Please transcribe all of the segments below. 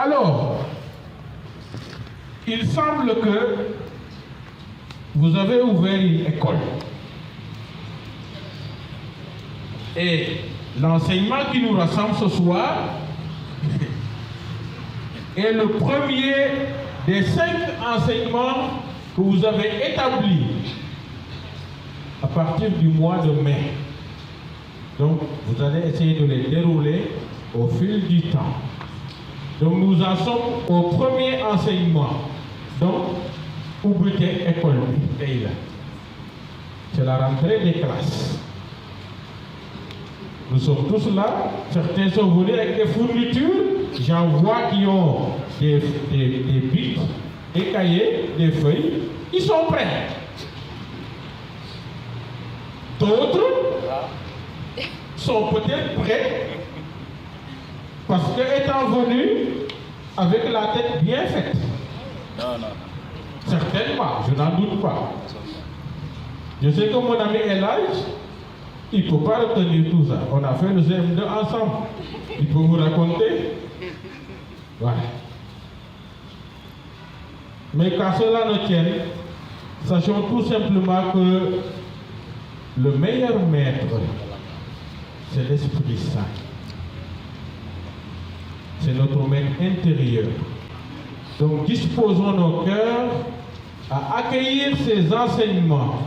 Alors, il semble que vous avez ouvert une école. Et l'enseignement qui nous rassemble ce soir est le premier des 5 enseignements que vous avez établis à partir du mois de mai. Donc, vous allez essayer de les dérouler au fil du temps. Donc, nous en sommes au premier enseignement. Donc, oubliez école. C'est la rentrée des classes. Nous sommes tous là. Certains sont venus avec des fournitures. J'en vois qui ont des bics, des cahiers, des feuilles. Ils sont prêts. D'autres sont peut-être prêts parce qu'étant venus avec la tête bien faite. Non. Certainement, je n'en doute pas. Je sais que mon ami Elage, il ne peut pas retenir tout ça. On a fait le CM2 ensemble. Il peut vous raconter. Voilà. Mais qu'à cela ne tienne, sachons tout simplement que le meilleur maître, c'est l'Esprit Saint. C'est notre maître intérieur. Donc disposons nos cœurs à accueillir ces enseignements,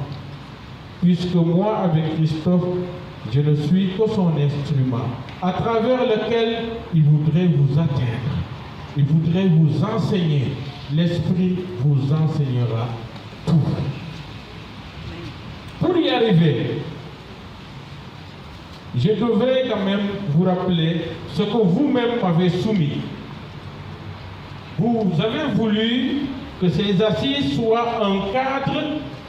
puisque moi, avec Christophe, je ne suis que son instrument, à travers lequel il voudrait vous atteindre, il voudrait vous enseigner. L'Esprit vous enseignera tout. Pour y arriver, je devrais quand même vous rappeler ce que vous-même m'avez soumis. Vous avez voulu que ces assises soient un cadre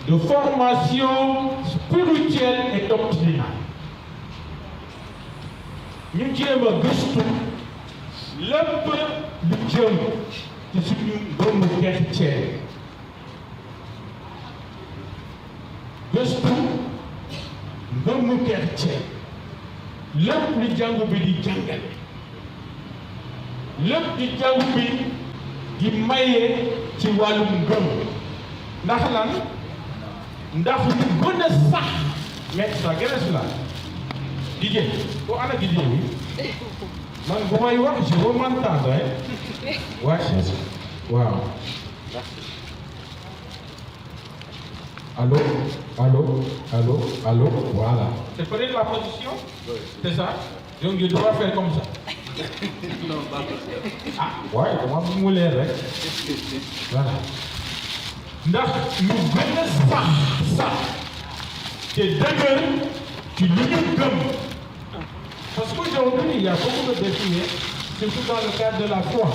de formation spirituelle et doctrinale. Nous jéem a gëstu lépp lu jëm ci suñu doomu chrétien. Gëstu doomu chrétien. Lépp li jàngu bi di jàngale. Lépp li jàngu bi di maye ci wàllum ngëm. Ndax lan? Ndax lu gën a sax. Mais ça gën la. Didier, ko ana Didier bi? Man bu may wax je veux m'entendre, hein? Ouais. Waaw. Allô, voilà. C'est peut-être la position? Oui. C'est ça? Donc je dois faire comme ça. Non, pas comme ça. Ah, ouais, comment vous voulez, hein? Voilà. Ndax ñu gën a sax te dëgër ci li ñu gëm. Parce qu'aujourd'hui, il y a beaucoup de défis, surtout dans le cadre de la foi.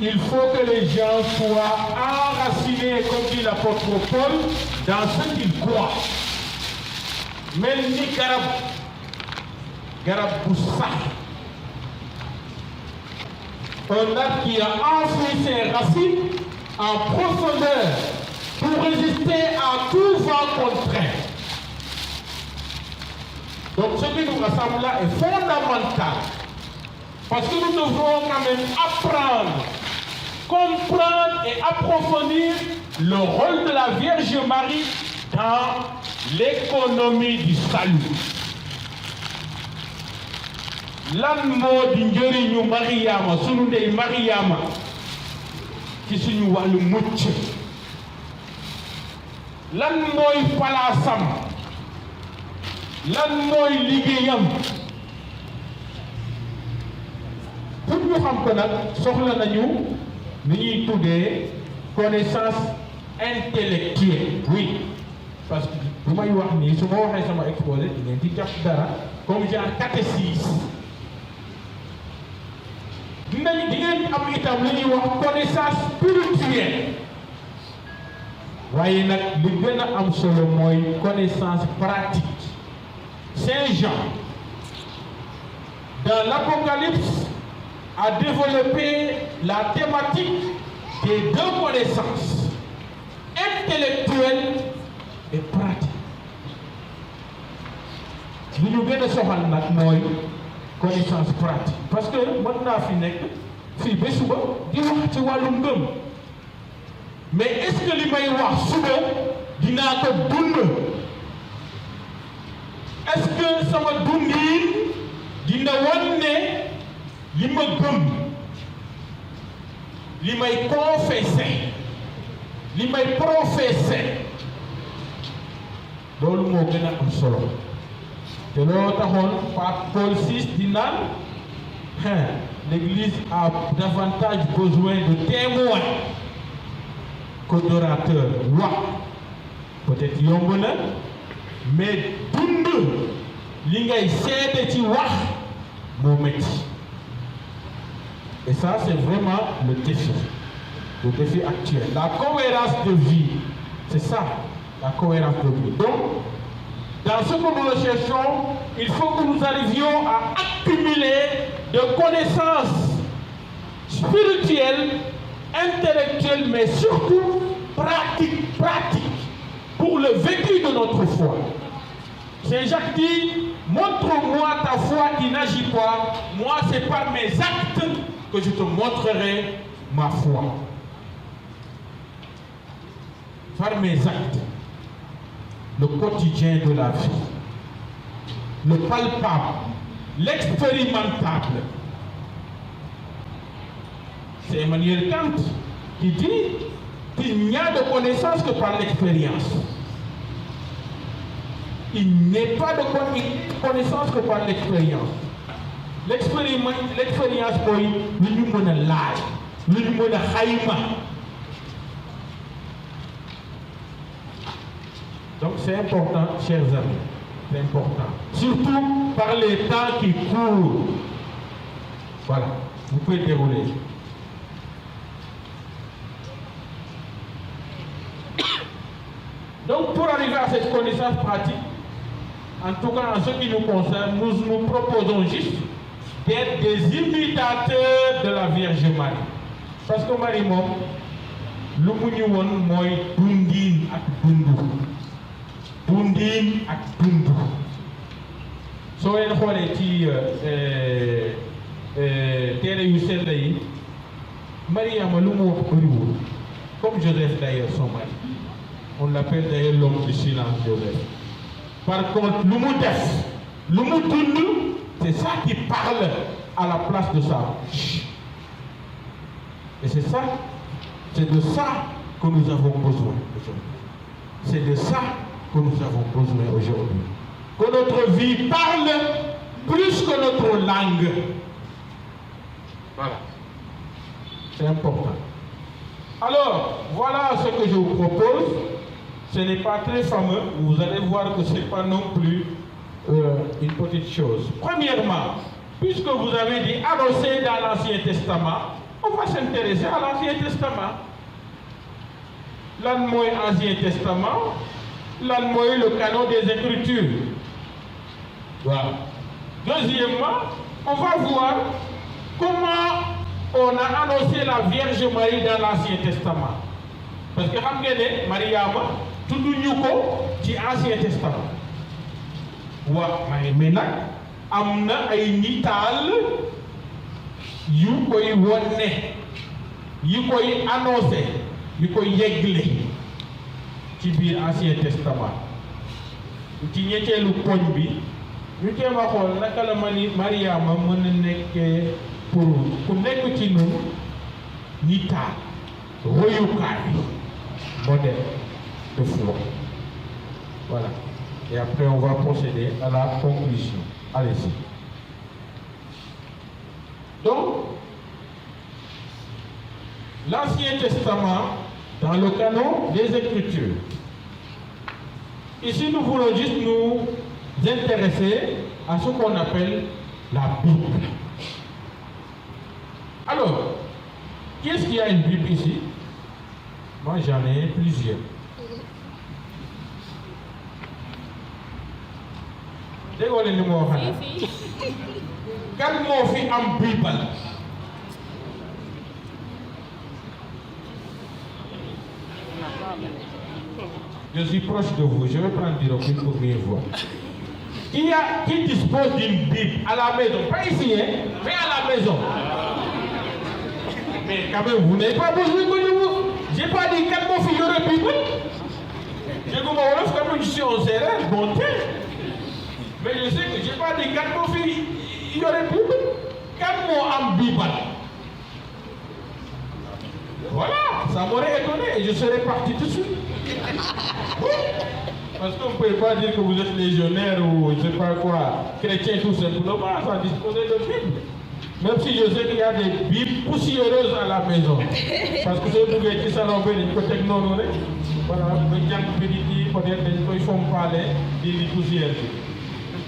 Il faut que les gens soient enracinés, comme dit l'apôtre Paul, dans ce qu'ils croient. Mel ni garab bu sax. Un arbre qui a enfoui ses racines en profondeur pour résister à tout vent contraire. Donc ce qui nous rassemble là est fondamental. Parce que nous devons quand même apprendre, comprendre et approfondir le rôle de la Vierge Marie dans l'économie du salut. Lan moo di njëriñu Mariama sunu ndey Mariama ci suñu wàllu mucc. Lan mooy palaasam. Lan mooy liggéeyam. Pour ñu xam ko nag soxla nañu ni ñuy tuddee connaissance intellectuelle. Oui, parce que bu may wax nii su ma waxee sama exposé di ngeen ci jàpp dara comme genre catéchisme. Di ngeen am itam li ñuy wax connaissance spirituelle. waaye nag li gën a am solo mooy connaissance pratique. Saint Jean, dans l'Apocalypse, a développé la thématique des 2 connaissances, intellectuelle et pratique. Li ñu gën a soxal nag mooy connaissance pratique parce que mën naa fi nekk fii ba suba di wax ci wàllum ngëm mais est-ce que li may wax suba dinaa ko dund est-ce que sama dundin dina wan ne li ma gëm li may confesser li may professer loolu moo gën a am solo te loolu taxoon Pape Paul VI di naan l'Église a davantage besoin de témoins que d'orateurs. Wax peut-être yomb na mais dund li ngay seede ci wax moo métti et ça c'est vraiment le défi actuel. La cohérence de vie, c'est ça, la cohérence de vie. Donc, dans ce que nous recherchons, il faut que nous arrivions à accumuler de connaissances spirituelles, intellectuelles, mais surtout pratiques pour le vécu de notre foi. Saint Jacques dit, montre-moi ta foi qui n'agit pas, moi c'est par mes actes que je te montrerai ma foi. Par mes actes, le quotidien de la vie, le palpable, l'expérimentable. C'est Emmanuel Kant qui dit qu'il n'y a de connaissance que par l'expérience. Il n'est pas de connaissance que par l'expérience. L'expérience mooy lu ñu mën a laaj lu ñu mën a xayma. Donc c'est important, chers amis, c'est important. Surtout par les temps qui courent. Voilà, vous pouvez dérouler. Donc pour arriver à cette connaissance pratique, en tout cas en ce qui nous concerne, nous nous proposons juste d'être des imitateurs de la Vierge Marie. Parce que Marie moom lu mu ñu woon mooy dundin ak dundu soo leen xoolee ci téere yu sell yi Mariama lu mu wax bëriwul comme Joseph d'ailleurs son mari. On l'appelle d'ailleurs l'homme du silence, Joseph. Par contre, lu mu def, lu mu dund, c'est ça qui parle à la place de sa bouche. Et c'est de ça que nous avons besoin aujourd'hui. C'est de ça que nous avons besoin aujourd'hui. Que notre vie parle plus que notre langue. Voilà. C'est important. Alors, voilà ce que je vous propose. Ce n'est pas très fameux. Vous allez voir que ce n'est pas non plus une petite chose. Premièrement, puisque vous avez dit annoncé dans l'Ancien Testament, on va s'intéresser à l'Ancien Testament. Lan mooy Ancien Testament, lan mooy le canon des Écritures. Voilà. Deuxièmement, on va voir comment on a annoncé la Vierge Marie dans l'Ancien Testament. Parce que xam ngeen ne Mariama tudduñu ko ci Ancien Testament. Waaw mais nag am na ay nitaal yu koy wone yi koy annoncé yu koy yeggle ci biir Ancien Testament. ci ñetteelu poñ bi ñu jéem a xool naka la Mariama mën a nekkee pour ku nekk ci ñun nitaal royukaay modèle de foi. Voilà. Et après, on va procéder à la conclusion. Allez-y. Donc, l'Ancien Testament dans le canon des Écritures. Ici, nous voulons juste nous intéresser à ce qu'on appelle la Bible. Alors, qui est-ce qui a une Bible ici? Moi, j'en ai plusieurs. déggoo leen li ma wax xanaa kan moo fi am Bible? Je suis proche de vous, je vais prendre du recul pour mieux voir. qui dispose d'une Bible à la maison, pas ici, hein, mais à la maison. Mais quand même, vous n'avez pas besoin que je vous. J'ai pas dit quand mon fils aurait Bible. Je vous m'en comme je suis en serré, bon temps. Mais je sais que j'ai pas dit quand mon fils il aurait Bible. Quand mon âme Bible. Voilà, ça m'aurait étonné et je serais parti tout de suite. Oui. Parce qu'on ne peut pas dire que vous êtes légionnaire ou je ne sais pas quoi, chrétien tout simplement, sans disposer de Bible. Même si je sais qu'il y a des Bibles poussiéreuses à la maison. Parce que c'est pour que ça l'envoie des côtés non honorés. Voilà, les gens qui disent peut-être qu'ils ne font pas des poussières.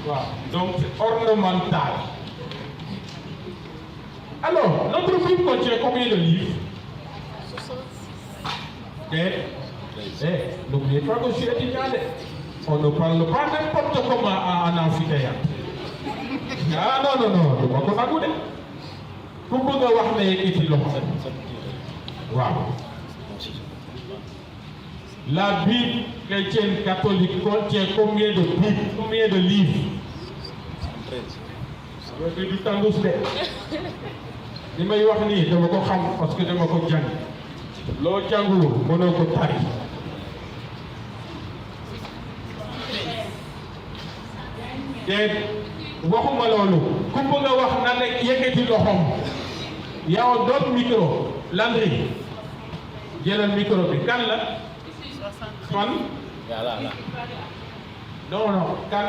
Voilà. Donc c'est ornemental. Alors, notre Bible contient combien de livres? N'oubliez pas que je suis étudiant. On ne parle pas n'importe comment en amphithéâtre. Ah non, je ne vais pas vous dire. Pour que vous ayez wow. La Bible chrétienne catholique contient combien de Bibles, combien de livres? 13. Je vais du temps douce. Je vais vous dire, je vais vous parce que je vais vous dire. Loo jàngul mënoo ko tari te waxuma loolu ku bëgg a wax na ne yëkkati loxoom yow doon micro Landry jëlal micro bi kan la fan non kan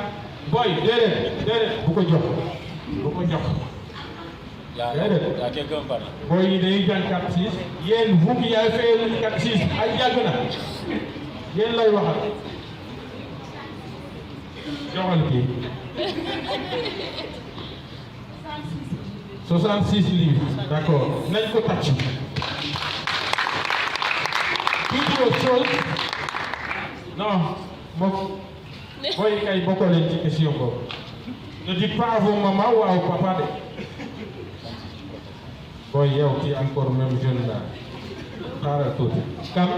boy déedéet bu ko jox Il y a quelqu'un par là. Oui, il y a 4-6. Il y a vous qui avez fait 4-6. Il y a quelqu'un. Il y a là. 66 livres. D'accord. N'est-ce pas Tachi? Qui dit autre chose? Non. Bon. Oui, il y a beaucoup de questions. Ne dites pas à vos mamans ou à vos papas. Bon, il y a aussi encore même jeune là. Parle tout. Comme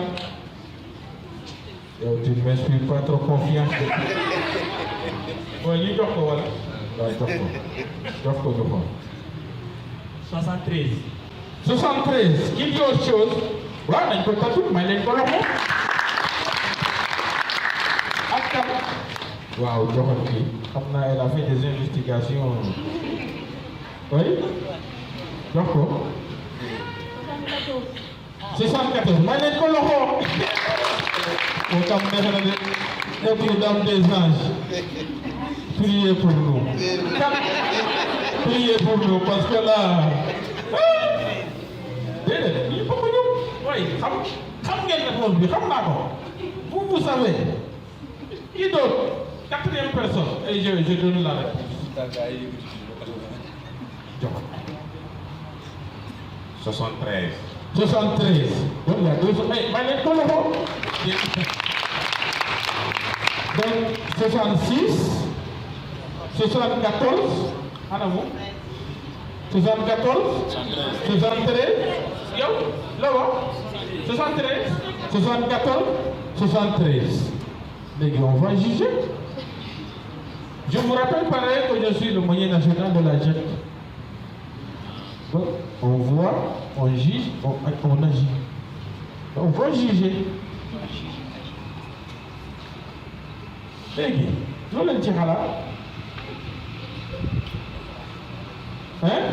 tu ne m'inspires pas trop confiance. Bon, il y a quoi là? 73. 73. Qui dit autre chose? Voilà, il peut pas tout, mais il faut le faire. Waouh, elle a fait des investigations. Oui? D'accord. 74. Mané Koloho. Notre-Dame des Anges. Priez pour nous. Priez pour nous parce que là. Vous savez. Qui d'autre? 4e personne. Et je donne la réponse. 73. 73. Donc il y a 2 autres. Donc 66, 74, 74, 73, 73, 74, 73. Les gars, on va juger. Je vous rappelle pareil que je suis le moyen national de la JET. Donc, on voit, on juge, on agit. On va juger. Léegi, loolu lañ ci xalaat. Hein?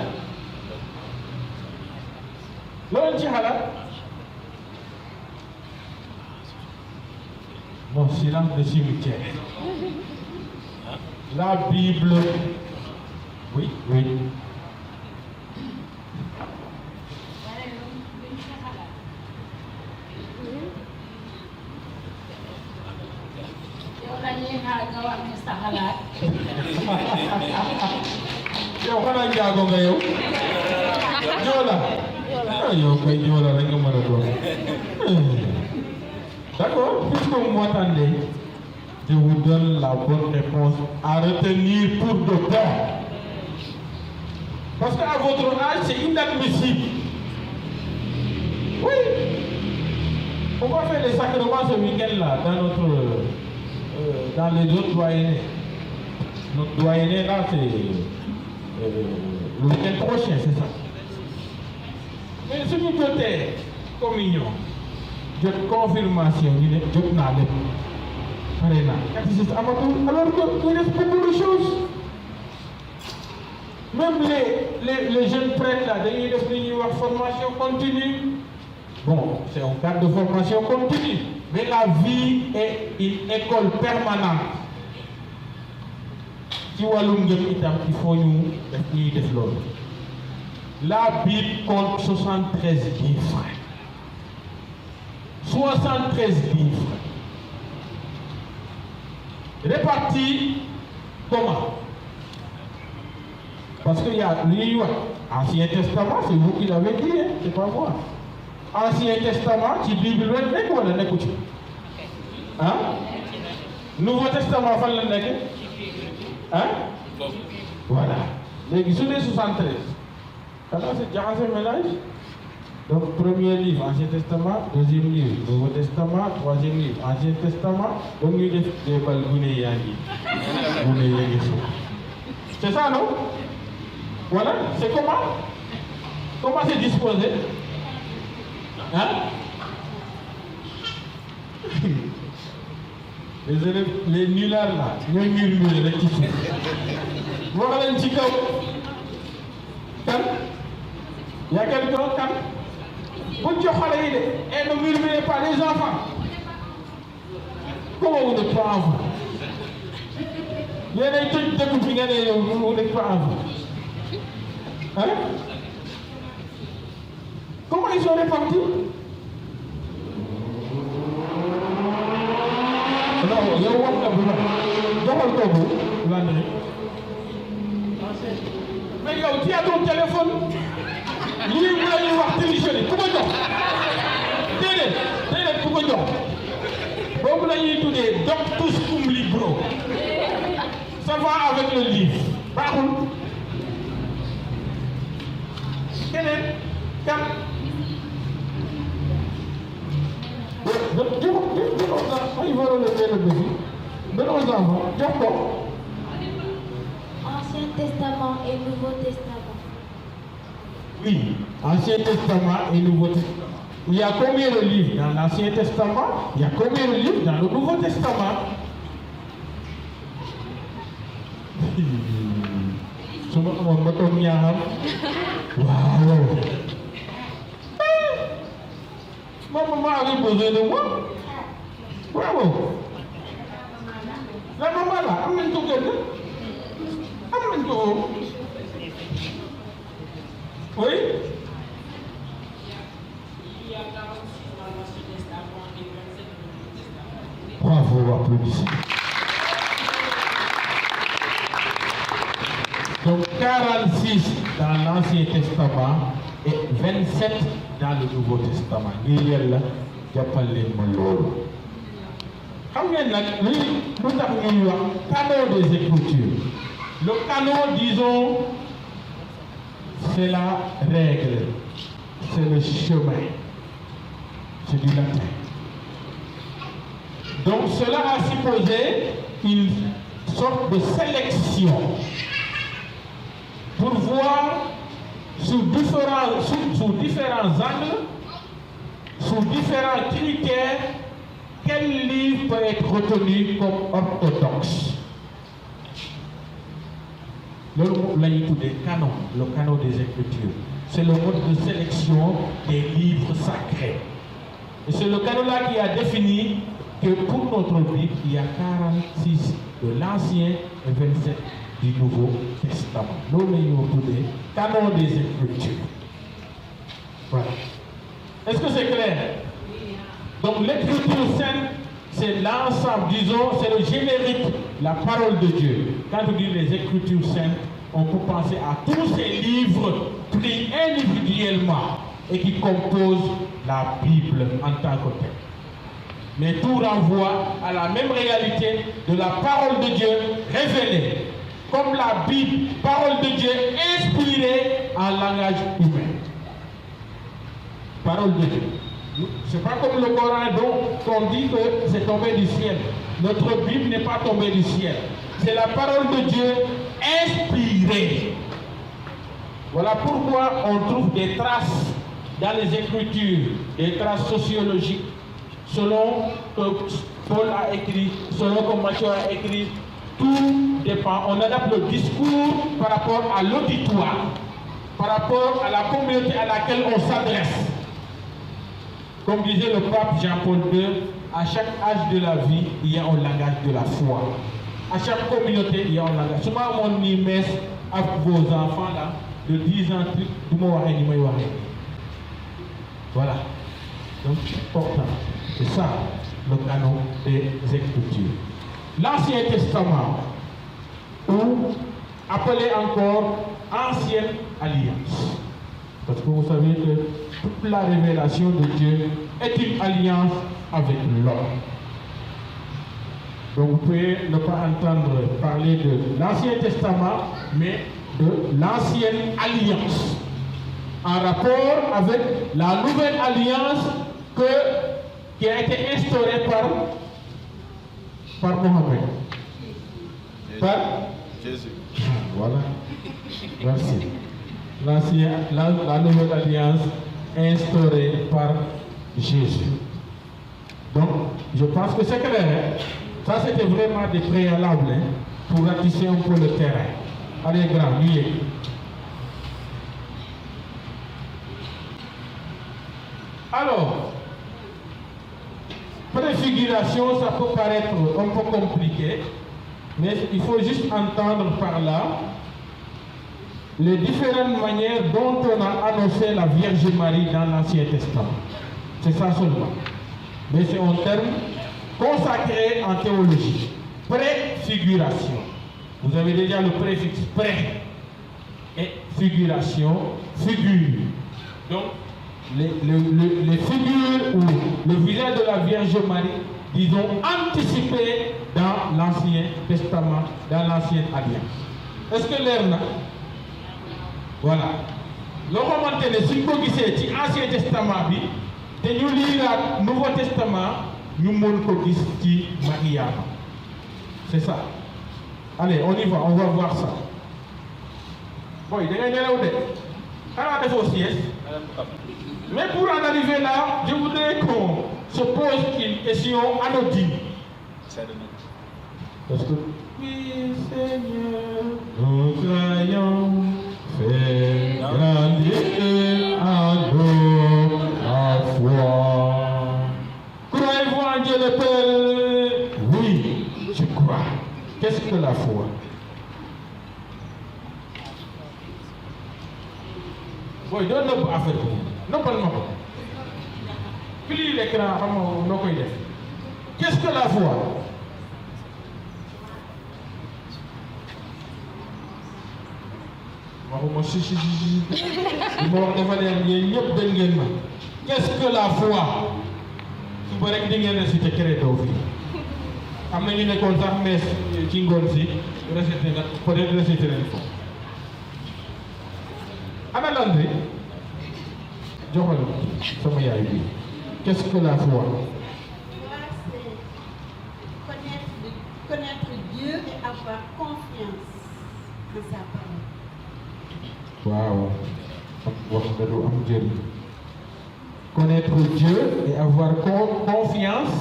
Loolu lañ ci xalaat. Bon, silence de cimetière. La Bible. Oui. Yow xanaa njaago nga yow Joola yow kay Joola rek nga mën a doon. D'accord, puisque vous m'entendez, je vous donne la bonne réponse à retenir pour de bon. Parce qu'à votre âge, c'est inadmissible. Oui. On va faire les sacrements ce week-end là dans les autres doyennés. Notre doyenné là, c'est le week-end prochain, c'est ça. Mais ce qui côté communion, de confirmation, il est de n'aller. Alors qu'il reste beaucoup de choses. Même les jeunes prêtres là, ils ont une formation continue. Bon, c'est un cadre de formation continue. Mais la vie est une école permanente. Si vous avez il faut nous développer. La Bible compte 73 livres. 73 livres. Répartis comment? Parce qu'il y a l'Ancien Testament, c'est vous qui l'avez dit, hein? C'est pas moi. Ancien Testament, tu Bible rek wala nekku ci hein? Nouveau Testament fan la nekk hein? Voilà. Léegi sur les 73. Alors c'est jaxase mélange. Donc premier livre Ancien Testament, deuxième livre Nouveau Testament, troisième livre Ancien Testament. Donc ñu def des bal gune yaa ngi c'est ça non? Voilà, c'est comment c'est disposé? Hein? Les élèves, les nullards là, ils ont murmuré les petits. Vous avez un petit cas. Il y a quelqu'un quand vous et ne murmurez pas les enfants. Comment vous n'êtes pas enfant? Il y a des trucs de couper, vous n'êtes pas enfant. Hein? Comment ils sont répartis? Non, il y a mais tu as ton téléphone. Lui, vous allez voir téléphoner. Pourquoi non? Pourquoi non? Vous l'avez tout dit, doctus cum libro. Ça va avec le livre. Par contre, quel est? Il va relever le défi. De nos enfants, Ancien Testament et Nouveau Testament. Oui, Ancien Testament et Nouveau Testament. Il y a combien de livres dans l'Ancien Testament? Il y a combien de livres dans le Nouveau Testament? Waouh! Ma maman avait besoin de moi. Bravo. La maman là, amène tout quelqu'un. Amène tout. Oui? Bravo, applaudissez. Donc 46 dans l'Ancien Testament et 27 dans le Nouveau Testament. Il y a là, il y a pas les mots. Le canon des Écritures. Le canon, disons, c'est la règle, c'est le chemin, c'est du latin. Donc cela a supposé une sorte de sélection pour voir sous différents angles, sous différents critères, quel livre peut être retenu comme orthodoxe. Le canon des Écritures. C'est le mode de sélection des livres sacrés. Et c'est le canon-là qui a défini que pour notre Bible, il y a 46 de l'Ancien et 27 du Nouveau Testament. Nous l'ayons appelé canon des Écritures. Voilà. Est-ce que c'est clair? Donc l'Écriture sainte, c'est l'ensemble, disons, c'est le générique, la parole de Dieu. Quand on dit les Écritures saintes, on peut penser à tous ces livres pris individuellement et qui composent la Bible en tant que telle. Mais tout renvoie à la même réalité de la parole de Dieu révélée, comme la Bible, parole de Dieu inspirée en langage humain. Parole de Dieu. C'est pas comme le Coran dont on dit que c'est tombé du ciel. Notre Bible n'est pas tombée du ciel. c'est la parole de Dieu inspirée. Voilà pourquoi on trouve des traces dans les Écritures, des traces sociologiques, selon que Paul a écrit, selon que Matthieu a écrit. Tout dépend. On adapte le discours par rapport à l'auditoire, par rapport à la communauté à laquelle on s'adresse. Comme disait le pape Jean-Paul II, à chaque âge de la vie, il y a un langage de la foi. À chaque communauté, il y a un langage. Souvent, on y met à vos enfants là, de 10 ans, voilà. Donc, c'est important. C'est ça, le canon des Écritures. L'Ancien Testament, ou appelé encore Ancienne Alliance. Parce que vous savez que toute la révélation de Dieu est une alliance avec l'homme. Donc vous pouvez ne pas entendre parler de l'Ancien Testament, mais de l'Ancienne Alliance. En rapport avec la nouvelle alliance qui a été instaurée par Mohammed. Par Jésus. Voilà. Merci. La nouvelle alliance instaurée par Jésus. Donc, je pense que c'est clair. Hein? Ça, c'était vraiment des préalables pour ratisser un peu le terrain. Allez, grand, lui. Alors, préfiguration, ça peut paraître un peu compliqué, mais il faut juste entendre par là les différentes manières dont on a annoncé la Vierge Marie dans l'Ancien Testament. C'est ça seulement. Mais c'est un terme consacré en théologie. Préfiguration. Vous avez déjà le préfixe pré et figuration, figure. Donc, les figures ou le visage de la Vierge Marie, disons, anticipé dans l'Ancien Testament, dans l'Ancienne Alliance. Est-ce que l'air là? Voilà. Le roman télé, si vous voyez l'Ancien Testament, et nous lisons le Nouveau Testament, nous montrons qui Maria. C'est ça. Allez, on y va, on va voir ça. Bon, il y a des fausses. Mais pour en arriver là, je voudrais qu'on se pose une question anodine. Parce que, oui, Seigneur, nous croyons, fais grandir en nous la foi. Croyez-vous en Dieu le Père? Oui, je crois. Qu'est-ce que la foi? Bon, il donne une affaire. Non, pas le mot. Plie l'écran, non, qu'est-ce que la foi? Qu'est-ce que la foi? Vous pouvez dire que c'est secret d'offre. Amenez une école d'armée qui ngolsi, peut-être réciter l'info. Anna Landry, qu'est-ce que la foi? C'est connaître Dieu et avoir confiance en sa parole. Wow. Connaître Dieu et avoir confiance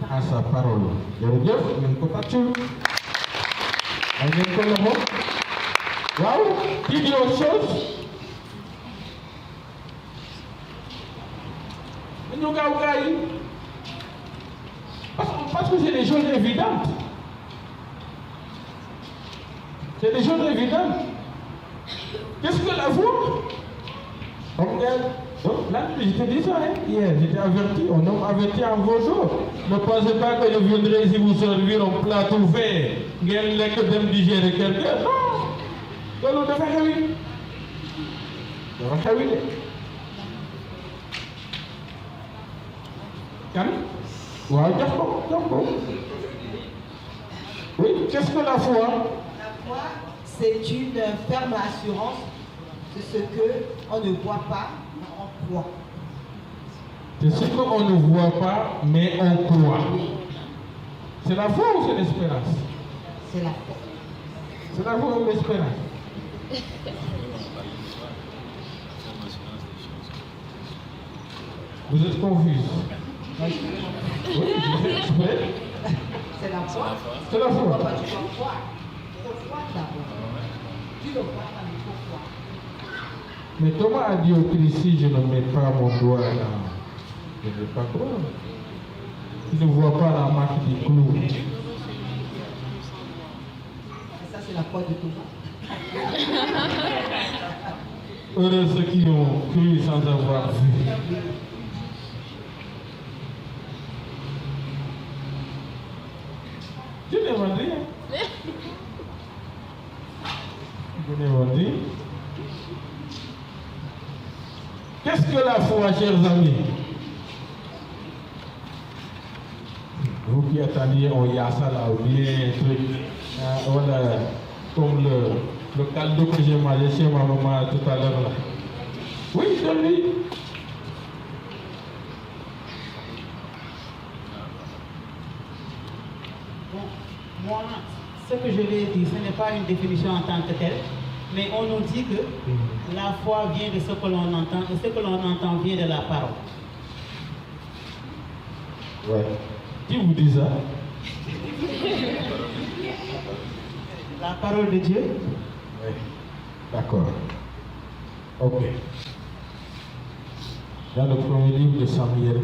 en sa parole. Waouh, qui dit autre chose? Parce que c'est des choses évidentes. C'est des choses évidentes. Qu'est-ce que la foi? Donc là, je te dis ça, hier, j'étais averti, on a averti en vos jours. Ne pensez pas que je viendrai ici vous servir un plateau vert, que de me digérer quelqu'un. Non! Donc, dafa xewi. Dafa xewi de. Kan? Waaw, jox ko. Oui, qu'est-ce que la foi? La foi, c'est une ferme assurance de ce qu'on ne voit pas, mais on croit. C'est ce qu'on ne voit pas, mais on croit. C'est la foi ou c'est l'espérance? C'est la foi. C'est la foi ou l'espérance? Vous êtes confus. Oui, vous êtes exprès. C'est la foi. C'est la foi. Papa, tu dois croire. Il faut croire d'abord. Tu le crois, mais il faut croire. Mais Thomas a dit au Christ, si je ne mets pas mon doigt là, je ne vais pas croire. Il ne voit pas la marque des clous. Et ça, c'est la foi de Thomas. Heureux ceux qui ont cru sans avoir vu. Je n'ai pas dit. Je n'ai pas dit. Qu'est-ce que la foi, chers amis? Vous qui attendiez au yassa là, ou bien un truc, voilà, comme le caldo que j'ai mangé chez ma maman tout à l'heure là. Oui, donne-lui. Bon, moi, ce que je vais dire, ce n'est pas une définition en tant que telle, mais on nous dit que la foi vient de ce que l'on entend, et ce que l'on entend vient de la parole. Ouais. Qui vous dit ça? La parole de Dieu. Oui. D'accord. Ok. Dans le premier livre de Samuel,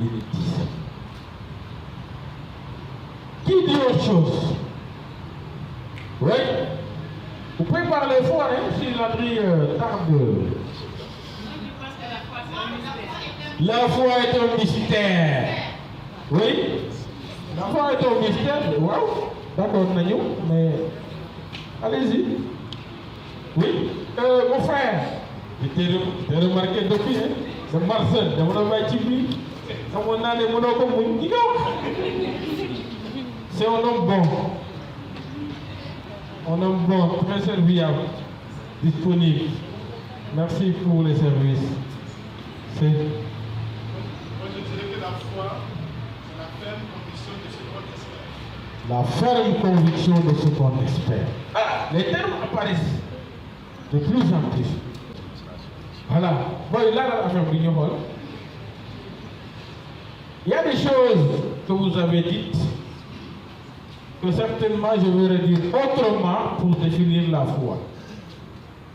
il est dit ça. Qui dit autre chose? Oui. Vous pouvez parler fort, hein, si l'André tarde. La foi est un mystère. Oui. La foi est un mystère. Waouh. D'accord, Nagno, mais allez-y. Oui. Mon frère, je t'ai remarqué depuis, hein. C'est Marcel, de mon ami Tibi. C'est un homme bon. Un homme bon, très serviable, disponible. Merci pour les services. C'est. Moi, je dirais que la foi, c'est la ferme conviction de ce qu'on espère. La ferme conviction de ce qu'on espère. Ah, les termes apparaissent de plus en plus. Voilà. Bon, là, la ferme il y a des choses que vous avez dites que certainement je vais redire autrement pour définir la foi.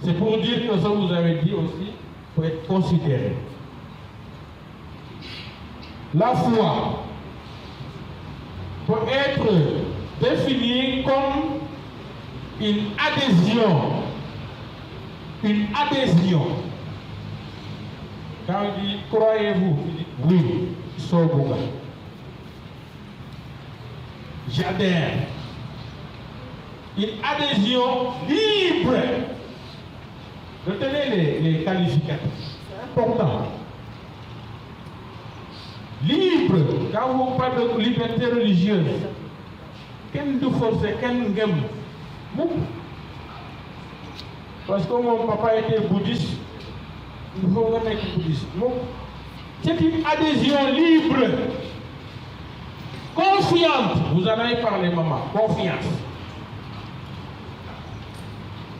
C'est pour dire que ce que vous avez dit aussi peut être considéré. La foi peut être définie comme une adhésion. Une adhésion. Quand on dit croyez-vous, il dit oui, Soboga. J'adhère. Une adhésion libre. Retenez les qualificatifs. C'est important. Libre. Quand vous parlez de liberté religieuse, quel nous force, quel nous aime. Parce que mon papa était bouddhiste, il faut remettre bouddhiste. C'est une adhésion libre. Confiante. Vous en avez parlé, maman. Confiance.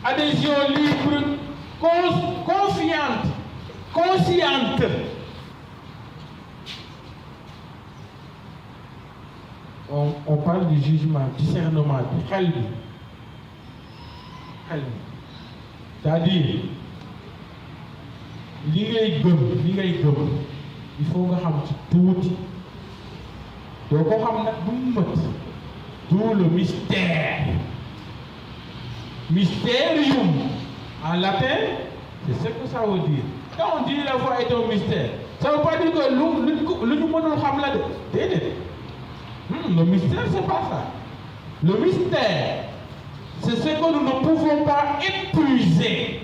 Adhésion libre, confiante, consciente. On parle du jugement, discernement, du calme. C'est-à-dire, li ngay gëm, il faut nga xam ci tuuti. doo ko xam nag bu mu mët. D'où le mystère. Mysterium, en latin, c'est ce que ça veut dire. Quand on dit la foi est un mystère, ça ne veut pas dire que lu ñu mënul xam la de. Déedéet. Le mystère, c'est pas ça. Le mystère, c'est ce que nous ne pouvons pas épuiser,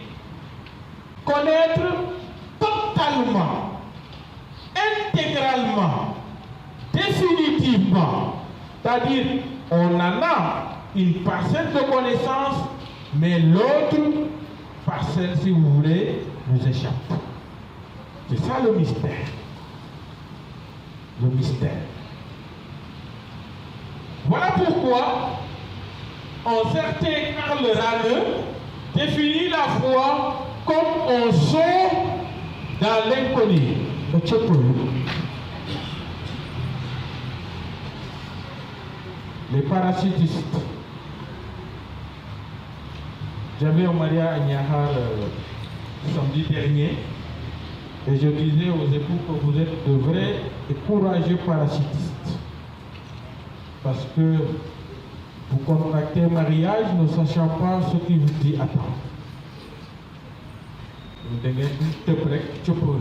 connaître totalement, intégralement, définitivement. C'est-à-dire, on en a une parcelle de connaissance, mais l'autre parcelle, si vous voulez, nous échappe. C'est ça le mystère. Le mystère. Voilà pourquoi un certain Karl Rahner définit la foi comme un saut dans l'inconnu. Les parachutistes. J'avais un mariage à Niahar samedi dernier et je disais aux époux que vous êtes de vrais et courageux parachutistes. Parce que vous contractez un mariage ne sachant pas ce qui vous dit attendre. Vous devez te prêter, tu peux.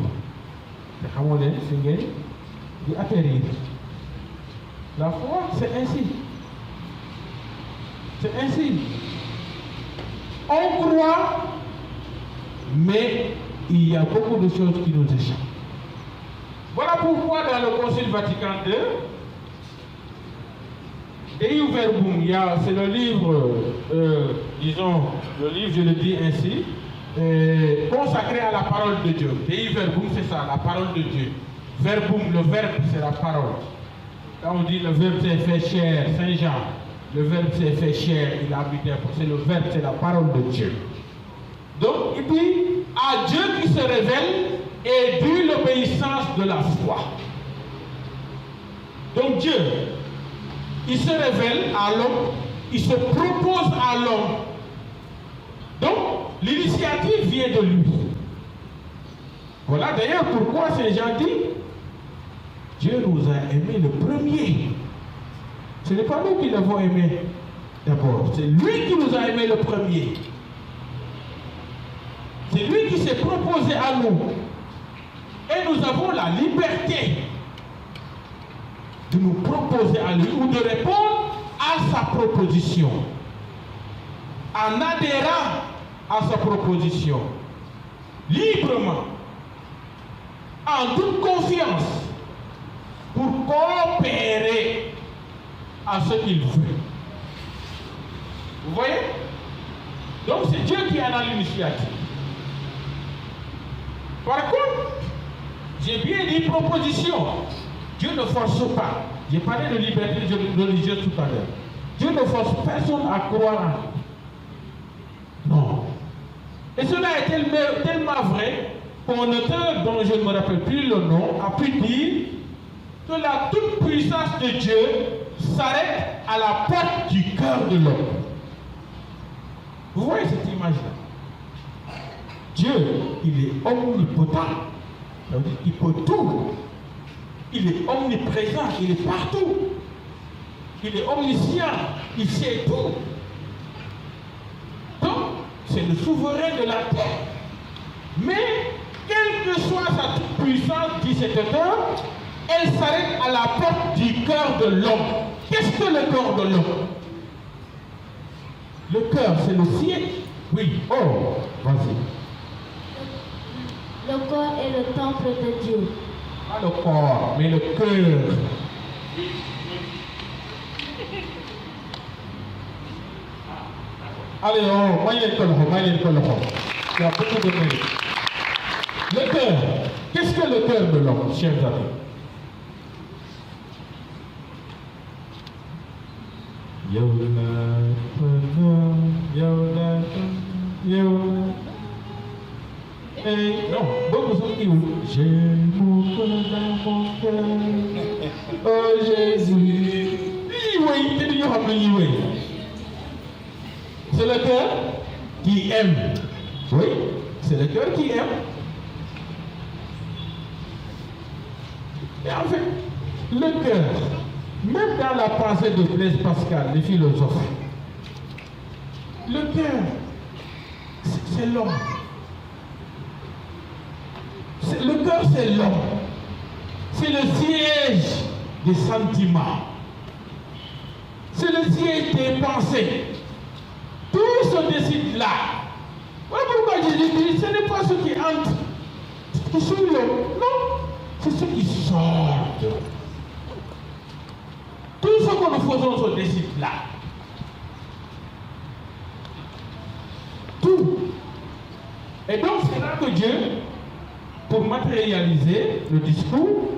Atterrir. La foi, c'est ainsi. C'est ainsi. On croit, mais il y a beaucoup de choses qui nous échappent. Voilà pourquoi dans le Concile Vatican II, Dei Verbum, c'est le livre, disons, le livre, je le dis ainsi, consacré à la parole de Dieu. Dei Verbum, c'est ça, la parole de Dieu. Verbum, le verbe, c'est la parole. Quand on dit le verbe s'est fait chair, Saint Jean, le verbe s'est fait chair, il a habité, c'est le verbe, c'est la parole de Dieu. Donc, il dit à Dieu qui se révèle et dû l'obéissance de la foi. Donc Dieu, il se révèle à l'homme, il se propose à l'homme. Donc, l'initiative vient de lui. Voilà d'ailleurs pourquoi Saint Jean dit, Dieu nous a aimés le premier. Ce n'est pas nous qui l'avons aimé d'abord, c'est lui qui nous a aimés le premier. C'est lui qui s'est proposé à nous. Et nous avons la liberté de nous proposer à lui ou de répondre à sa proposition. En adhérant à sa proposition, librement, en toute confiance, pour coopérer à ce qu'il veut. Vous voyez? Donc c'est Dieu qui en a l'initiative. Par contre, j'ai bien dit proposition. Dieu ne force pas. J'ai parlé de liberté religieuse tout à l'heure. Dieu ne force personne à croire en lui. Non. Et cela est tellement vrai qu'un auteur dont je ne me rappelle plus le nom a pu dire que la toute-puissance de Dieu s'arrête à la porte du cœur de l'homme. Vous voyez cette image-là? Dieu, il est omnipotent. Ça veut dire qu'il peut tout. Il est omniprésent, il est partout. Il est omniscient, il sait tout. Donc, c'est le souverain de la terre. Mais, quelle que soit sa toute-puissance, dit cet auteur, elle s'arrête à la porte du cœur de l'homme. Qu'est-ce que le cœur de l'homme? Le cœur, c'est le ciel. Oui. Oh, vas-y. Le corps est le temple de Dieu. Pas le corps, mais le cœur. Allez, oh, il y a beaucoup de mérite. Le cœur. Qu'est-ce que le cœur de l'homme, chers amis? Non, beaucoup sont qui j'ai mon cœur dans mon cœur. Oh Jésus. C'est le cœur qui aime. Oui, c'est le cœur qui aime. Et en fait, le cœur, même dans la pensée de Blaise Pascal, les philosophes, le cœur, c'est l'homme. Le cœur, c'est l'homme. C'est le siège des sentiments. C'est le siège des pensées. Tout se décide là. Voilà pourquoi Jésus dit, ce n'est pas ce qui entre, qui sont l'homme. Non, c'est ce qui sort. Tout ce que nous faisons se décide là. Tout. Et donc c'est là que Dieu, pour matérialiser le discours,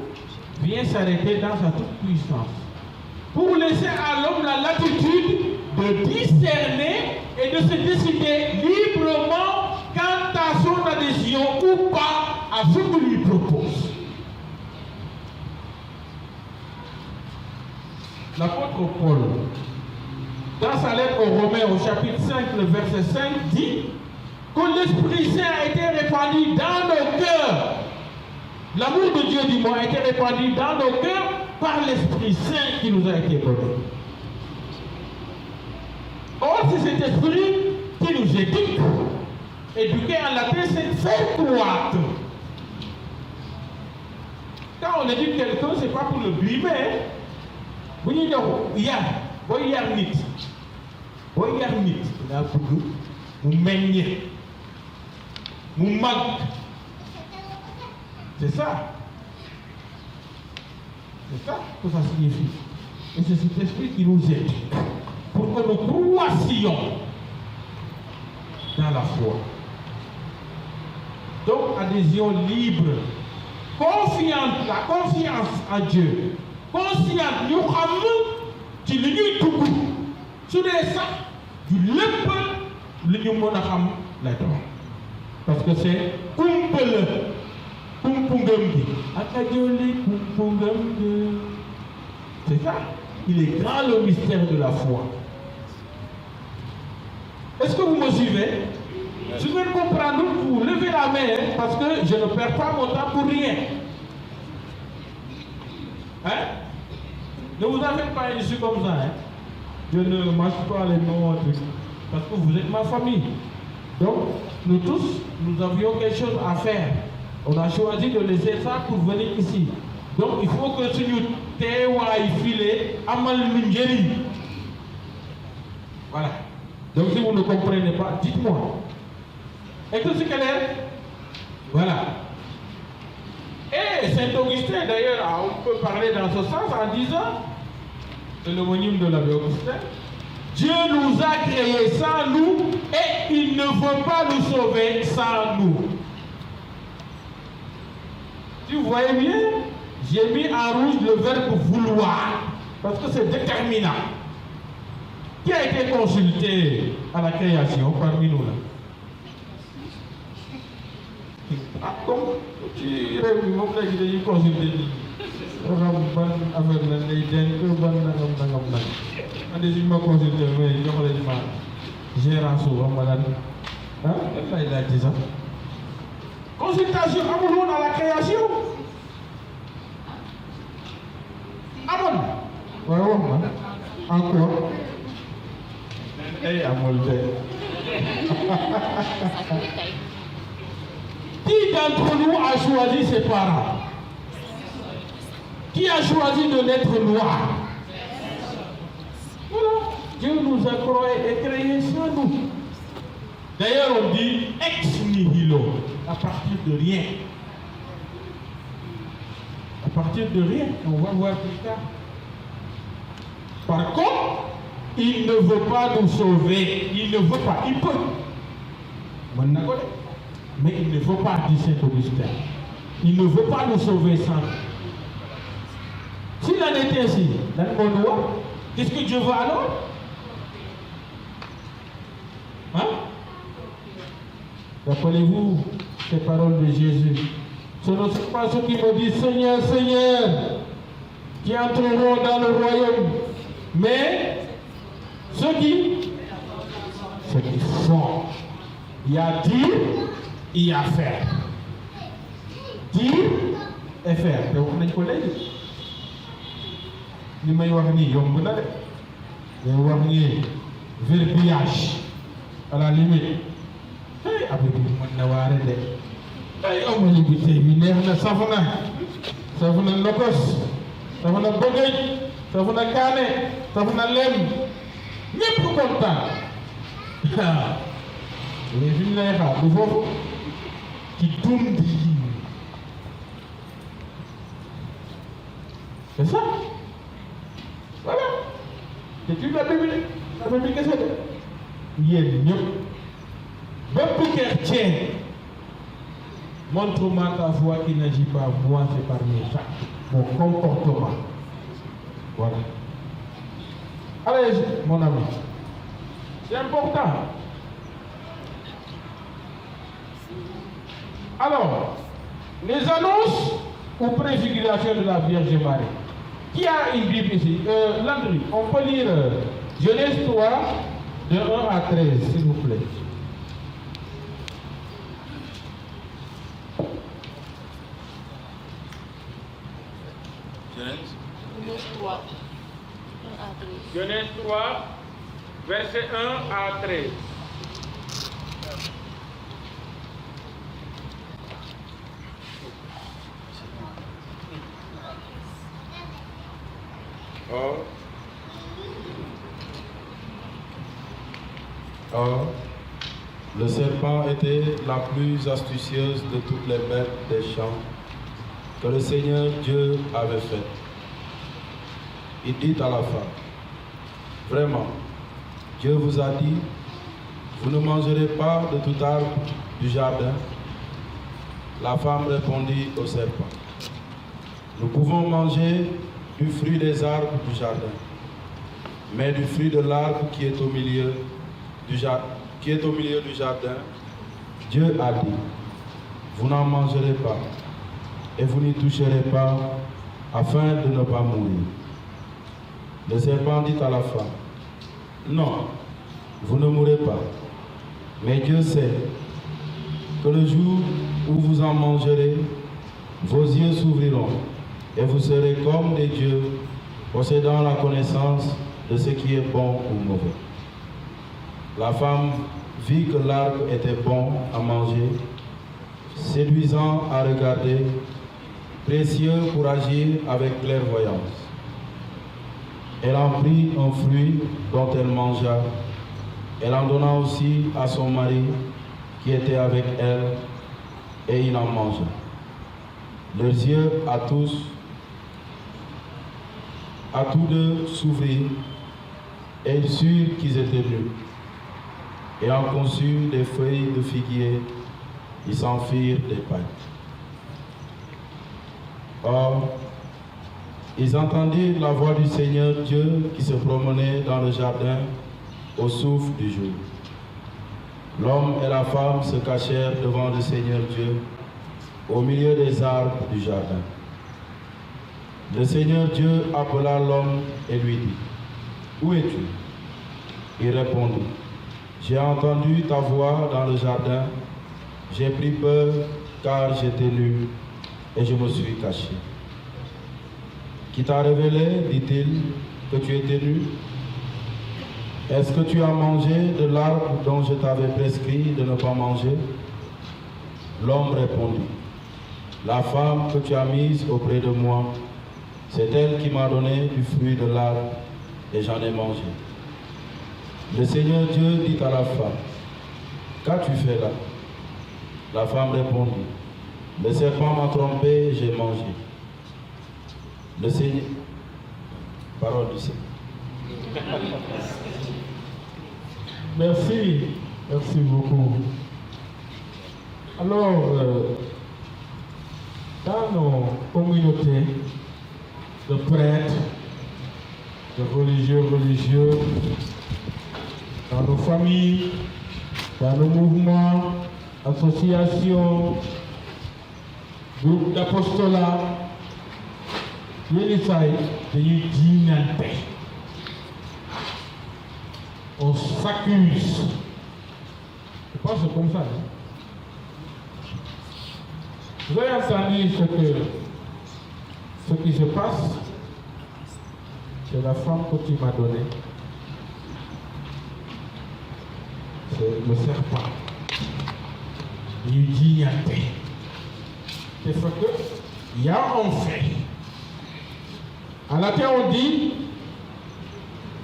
vient s'arrêter dans sa toute puissance. pour laisser à l'homme la latitude de discerner et de se décider librement quant à son adhésion ou pas à ce que lui propose. L'apôtre Paul, dans sa lettre aux Romains au chapitre 5, le verset 5, dit que l'Esprit Saint a été répandu dans nos cœurs. L'amour de Dieu, du moins, a été répandu dans nos cœurs par l'Esprit Saint qui nous a été donné. Or, c'est cet esprit qui nous éduque. Éduquer en latin, c'est faire croître. Quand on éduque quelqu'un, ce n'est pas pour le brimer. Vous dites, il y a un mythe. Il y a un mythe. Il y a un mythe. Vous mènez. Vous manquez. C'est ça. C'est ça que ça signifie. Et c'est cet esprit qui nous aide pour que nous croissions dans la foi. Donc, adhésion libre, confiante, la confiance en Dieu, consciente, nous avons ci li ñuy dugg su dee sax du lépp li ñu mën a xam lay doon parce que c'est kumpa la kumpungam gi ak a joli kumpungam gi. C'est ça. Il est grand le mystère de la foi. Est-ce que vous me suivez? Je vais comprendre, vous levez la main parce que je ne perds pas mon temps pour rien. Hein? Ne vous en faites pas, je suis comme ça. Hein? Je ne marche pas les noms parce que vous êtes ma famille. Donc, nous tous, nous avions quelque chose à faire. On a choisi de laisser ça pour venir ici. Donc, il faut que si nous teewaay filé amal lu njëriñ. Voilà. Donc, si vous ne comprenez pas, dites-moi. Est-ce que c'est clair? Voilà. Et Saint-Augustin, d'ailleurs, on peut parler dans ce sens en disant, c'est l'homonyme de l'abbé Augustin, Dieu nous a créés sans nous et il ne veut pas nous sauver sans nous. Si vous voyez bien, j'ai mis en rouge le verbe vouloir, parce que c'est déterminant. Qui a été consulté à la création parmi nous là? Ah, comme tu réunis mon frère qui est consulté. Ban affaire la lay denk ban nangam. Ande si ma consulté mais jox leen ma gérant su xam nga lan ah lay laaj ci sax. Consultation amul woon à la création. Amoon. waaw wax ma encore. Ay amul de. Qui d'entre nous a choisi ses parents? Qui a choisi de naître noir? Voilà. Dieu nous a créés sans nous. D'ailleurs, on dit ex nihilo, à partir de rien. À partir de rien, on va voir plus tard. Par contre, il ne veut pas nous sauver. Il ne veut pas. Il peut. Mais il ne veut pas, dit Saint-Augustin. Il ne veut pas nous sauver sans nous. S'il en était ainsi, dans mon loi, qu'est-ce que Dieu veut alors? Hein? Rappelez-vous ces paroles de Jésus. Ce ne sont pas ceux qui me disent Seigneur, Seigneur, qui entreront dans le royaume, mais ceux qui font. Il y a dire, il y a faire. Dire et faire. Donc, on est collègues. Ni may wax nii yomb na de day wax nii verbiage à la limite ay abi bi mën na waare de ay amali bi tey bi neex na saf na lokos saf na bëggëj saf na kaane saf na lem ñépp kontaan mais fi ñu lay xaar du foofu ci dund c'est ça. Voilà. C'est toute la Bible qu'est-ce que c'est? Il y a beaucoup chrétien. Montre-moi ta foi qui n'agit pas, moi c'est parmi ça. Mon comportement. Voilà. Allez, mon ami. C'est important. Alors, les annonces ou préfigurations de la Vierge Marie. Qui a une Bible ici? Landry, on peut lire Genèse 3, de 1 à 13, s'il vous plaît. Genèse 3. Genèse 3, verset 1 à 13. Or, le serpent était la plus astucieuse de toutes les bêtes des champs que le Seigneur Dieu avait faites. Il dit à la femme, vraiment, Dieu vous a dit, vous ne mangerez pas de tout arbre du jardin. La femme répondit au serpent, nous pouvons manger du fruit des arbres du jardin, mais du fruit de l'arbre qui est au milieu du jardin, Dieu a dit, vous n'en mangerez pas et vous n'y toucherez pas afin de ne pas mourir. Le serpent dit à la femme, non, vous ne mourrez pas, mais Dieu sait que le jour où vous en mangerez, vos yeux s'ouvriront et vous serez comme des dieux, possédant la connaissance de ce qui est bon ou mauvais. La femme vit que l'arbre était bon à manger, séduisant à regarder, précieux pour agir avec clairvoyance. Elle en prit un fruit dont elle mangea. Elle en donna aussi à son mari qui était avec elle, et il en mangea. Leurs yeux à tous deux s'ouvrirent, et ils surent qu'ils étaient nus. Ayant conçu des feuilles de figuier, ils s'en firent des pailles. Or, ils entendirent la voix du Seigneur Dieu qui se promenait dans le jardin au souffle du jour. L'homme et la femme se cachèrent devant le Seigneur Dieu au milieu des arbres du jardin. Le Seigneur Dieu appela l'homme et lui dit, « Où es-tu » Il répondit, « J'ai entendu ta voix dans le jardin, j'ai pris peur car j'étais nu et je me suis caché. » Qui t'a révélé, dit-il, que tu étais nu? Est-ce que tu as mangé de l'arbre dont je t'avais prescrit de ne pas manger? L'homme répondit, la femme que tu as mise auprès de moi, c'est elle qui m'a donné du fruit de l'arbre et j'en ai mangé. Le Seigneur Dieu dit à la femme, qu'as-tu fait là? La femme répondit, le serpent m'a trompé et j'ai mangé. Le Seigneur, parole du Seigneur. Merci, merci beaucoup. Alors, dans nos communautés de prêtres, de religieux, dans nos familles, dans nos mouvements, associations, groupes d'apostolat, yenn saa yi dañuy jiiñante, on s'accuse. Je pense que c'est comme ça. Hein? Vous avez entendu ce qui se passe? C'est la femme que tu m'as donnée. C'est le serpent. Il dit c'est parce qu'il y a un fait. En latin, on dit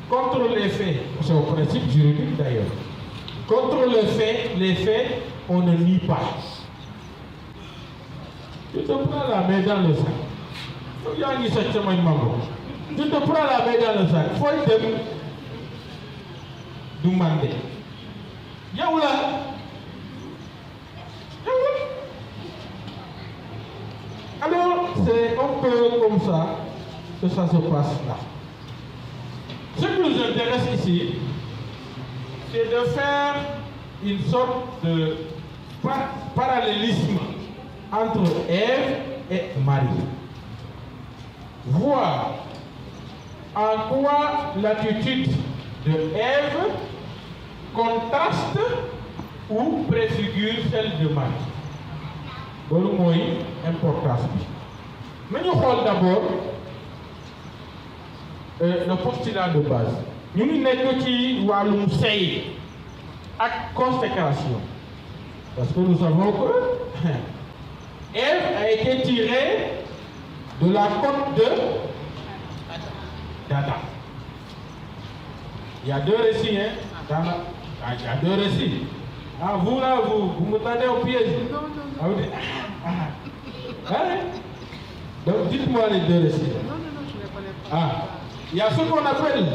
contre les faits. C'est au principe juridique d'ailleurs. Contre les faits, on ne nie pas. Tu te prends la main dans le sac. Tu te prends la main dans le sac. Il faut te demander. Yaoula. Alors, c'est un peu comme ça que ça se passe là. Ce qui nous m'intéresse ici, c'est de faire une sorte de parallélisme entre Ève et Marie. Voir en quoi l'attitude de Ève contraste ou préfigure celle de Marie. loolu mooy importance bi. nañu xool d'abord le postulat de base. ñu ngi nekk ci wàllum sëy ak consécration. Parce que nous savons que Ève a été tirée de la côte d'Adam. Il y a deux récits, hein? Il y a deux récits. Ah, vous là, vous me tendez au piège. Non. Ah, vous dites, hein? Donc, dites-moi les deux récits. Non, je ne les connais pas. Ah, il y a ce qu'on appelle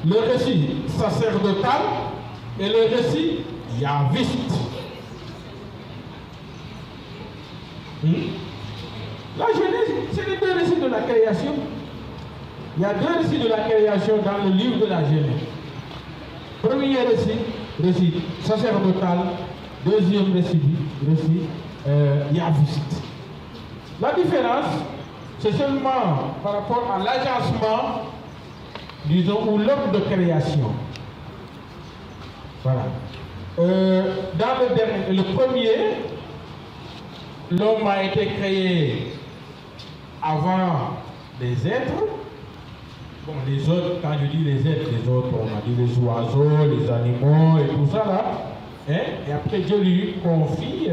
le récit sacerdotal et le récit yaviste. La Genèse, c'est les deux récits de la création. Il y a deux récits de la création dans le livre de la Genèse. Premier récit sacerdotal. Deuxième récit yaviste. La différence, c'est seulement par rapport à l'agencement, disons, ou l'œuvre de création. Voilà. Dans le premier, l'homme a été créé avant les êtres. Bon, les autres, quand je dis les êtres, les autres, on a dit les oiseaux, les animaux et tout ça là. Hein? Et après, Dieu lui confie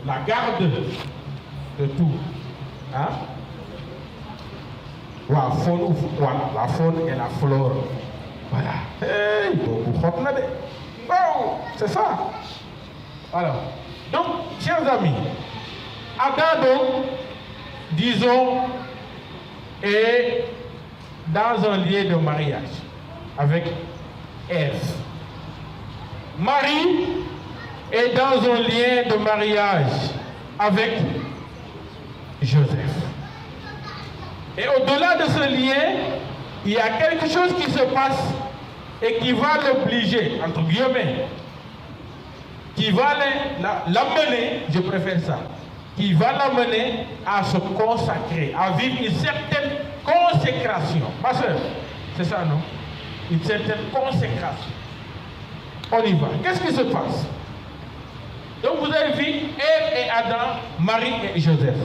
la garde de tout. Hein? Voilà, la faune et la flore. Voilà. Hey, wow, c'est ça. Alors, donc, chers amis, Adam, donc, disons, est dans un lien de mariage avec Ève. Marie est dans un lien de mariage avec Joseph. Et au-delà de ce lien, il y a quelque chose qui se passe et qui va l'obliger, entre guillemets, qui va l'amener, je préfère ça, qui va l'amener à se consacrer, à vivre une certaine consécration. Ma soeur, c'est ça, non? Une certaine consécration. On y va. Qu'est-ce qui se passe? Donc vous avez vu Ève et Adam, Marie et Joseph.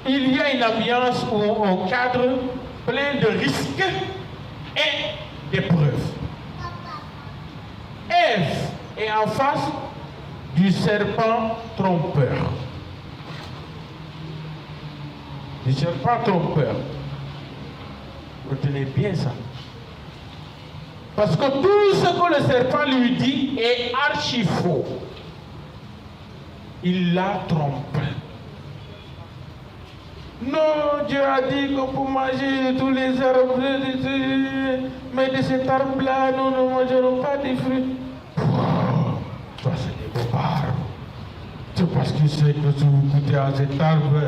Il y a une ambiance ou un cadre plein de risques et d'épreuves. Ève est en face du serpent trompeur. Du serpent trompeur. Retenez bien ça. Parce que tout ce que le serpent lui dit est archi faux. Il la trompe. Non, Dieu a dit qu'on peut manger de tous les arbres, mais de cet arbre-là, nous ne mangerons pas des fruits. Wow, toi, c'est des bobards. C'est parce qu'il sait que si vous goûtez à cet arbre,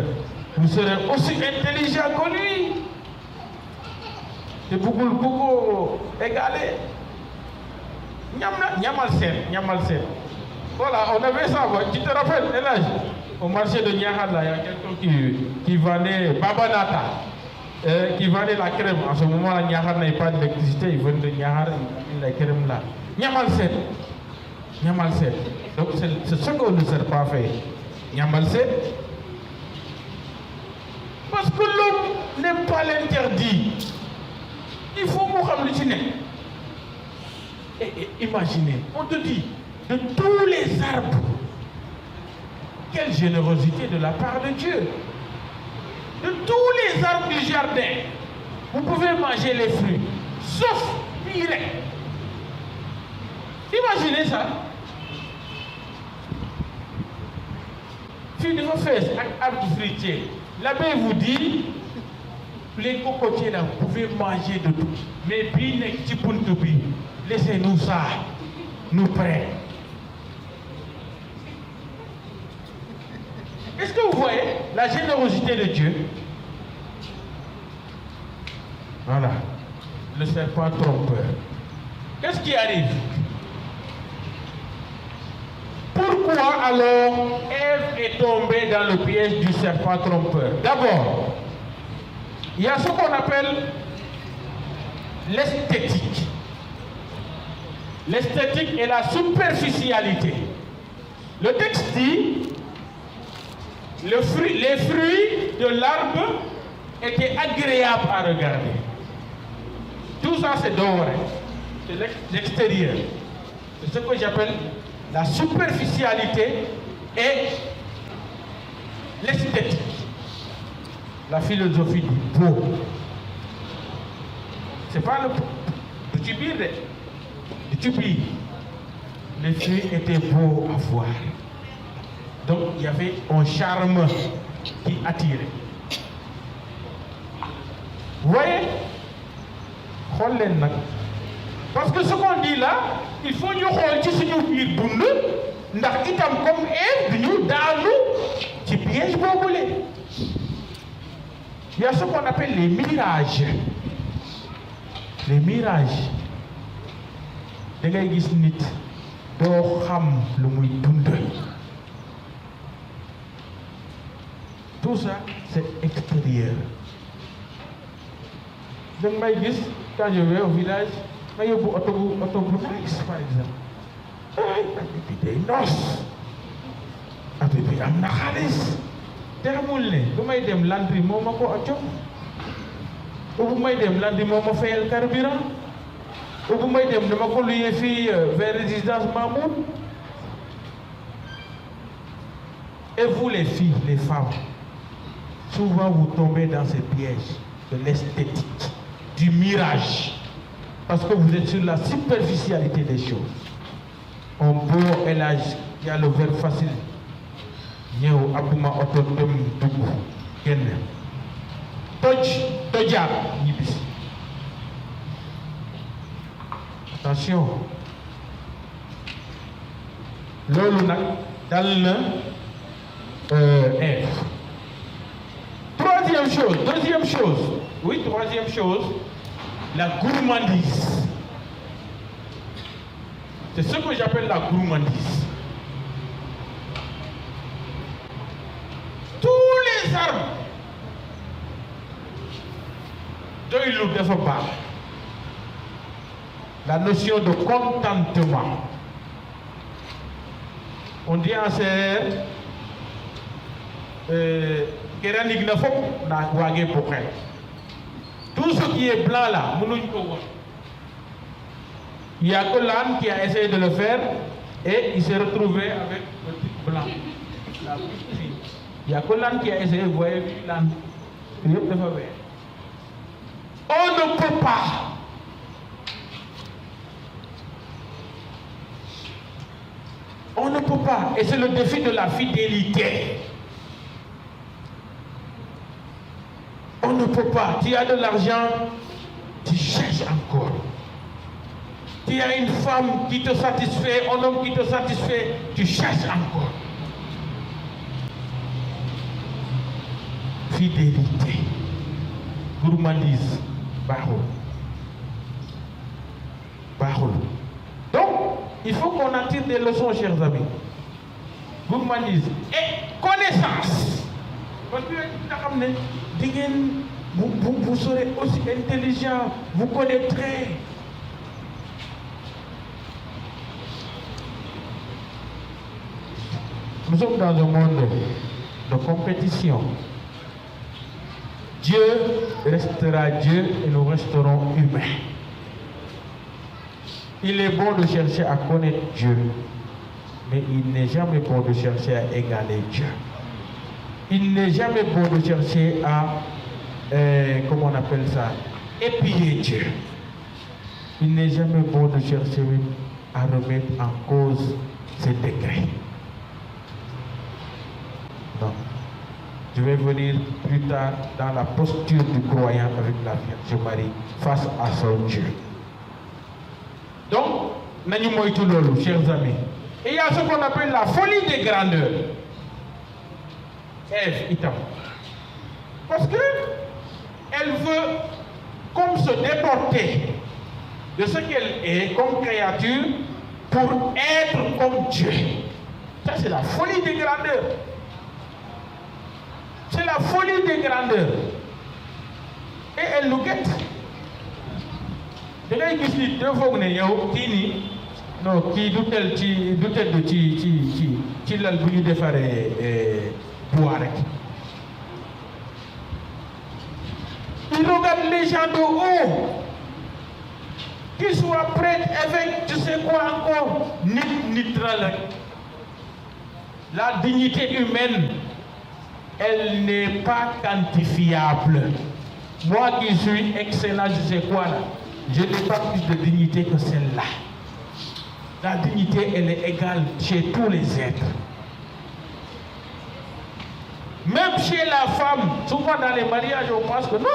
vous serez aussi intelligent que lui. C'est beaucoup égalé. Nyamal sen. Voilà, on avait ça. Tu te rappelles, Elage, au marché de Niahar, là, il y a quelqu'un qui vendait Babanata, qui vendait la crème. En ce moment, là, Niahar n'avait pas d'électricité, il vendait de Niahar, la crème là. Nyamal sen. Donc, c'est ce que le serpent fait. Nyamal sen. Parce que l'homme n'aime pas l'interdit. Il faut Mohamed. Et imaginez, on te dit, de tous les arbres, quelle générosité de la part de Dieu. De tous les arbres du jardin, vous pouvez manger les fruits, sauf Mireille. Imaginez ça. Si vous faites un arbre fruitier, l'abbé vous dit, les cocotiers là, vous pouvez manger de tout. Mais laissez-nous ça, nous prêts. Est-ce que vous voyez la générosité de Dieu? Voilà. le serpent trompeur. Qu'est-ce qui arrive? Pourquoi alors Ève est tombée dans le piège du serpent trompeur? D'abord, il y a ce qu'on appelle l'esthétique. L'esthétique est la superficialité. Le texte dit, les fruits de l'arbre étaient agréables à regarder. Tout ça c'est doré, c'est l'extérieur. C'est ce que j'appelle la superficialité et l'esthétique. La philosophie du beau. C'est pas le tubir, le tubir. Les fruits étaient beaux à voir. Donc il y avait un charme qui attirait. Vous voyez? Parce que ce qu'on dit là, il faut nous xool ci suñu biir dund ndax itam comme Ève ñu daanu ci piège boobule. Il y a ce qu'on appelle les mirages. Les mirages. Da ngay gis nit doo xam lu muy dund. Tout ça c'est extérieur. Donc may gis quand je vais au village ma yóbbu oto bu nice par exemple. Ay abi bi day noos abi bi am na xaalis te xamul ne bu may dem Landry moo ma ko jox bu may dem Landry moo ma fayal carburant bu may dem dama ko luyee fii vers résidence Mamoun. Et vous les filles, les femmes, souvent vous tombez dans ces pièges de l'esthétique, du mirage, parce que vous êtes sur la superficialité des choses. On beau élage, il y a le verbe facile. Ñëw abuma oto dem dugg génn tojaat ñibbisi. Attention loolu nag dal na Ève. Troisième chose, la gourmandise. C'est ce que j'appelle la gourmandise. Tous les arbres doylu dafa baax. La notion de contentement. On dit en séeréer kéranig na fop na waage poxel. Tout ce qui est blanc là, mënuñ ko won. Il y a que l'âne qui a essayé de le faire et il s'est retrouvé avec le truc blanc. Il y a que l'âne qui a essayé, vous voyez l'âne. On ne peut pas. On ne peut pas. Et c'est le défi de la fidélité. On ne peut pas. Tu as de l'argent, tu cherches encore. Tu as une femme qui te satisfait, un homme qui te satisfait, tu cherches encore. Fidélité. Gourmandise. Bahol. Donc, il faut qu'on en tire des leçons, chers amis. Gourmandise et connaissance. Parce que vous serez aussi intelligent, vous connaîtrez. Nous sommes dans un monde de compétition. Dieu restera Dieu et nous resterons humains. Il est bon de chercher à connaître Dieu, mais il n'est jamais bon de chercher à égaler Dieu. Il n'est jamais bon de chercher à, comment on appelle ça, épier Dieu. Il n'est jamais bon de chercher à remettre en cause ses décrets. Non. Je vais venir plus tard dans la posture du croyant avec la Vierge Marie face à son Dieu. Donc, nañu moytu loolu, chers amis. Et il y a ce qu'on appelle la folie des grandeurs. Ève itam. Parce que elle veut comme se déporter de ce qu'elle est comme créature pour être comme Dieu. Ça, c'est la folie des grandeurs. C'est la folie des grandeurs. Et elle nous guette. Da ngay gis nit dafa foog ne yow kii nii non kii du tëdd ci lal bu ñu defaree bois rek. Il regarde les gens de haut, qu'ils soient prêtres, évêques, je sais quoi encore, la dignité humaine, elle n'est pas quantifiable. Moi qui suis excellent, je sais quoi là, je n'ai pas plus de dignité que celle-là. La dignité, elle est égale chez tous les êtres. Même chez la femme, souvent dans les mariages, on pense que non.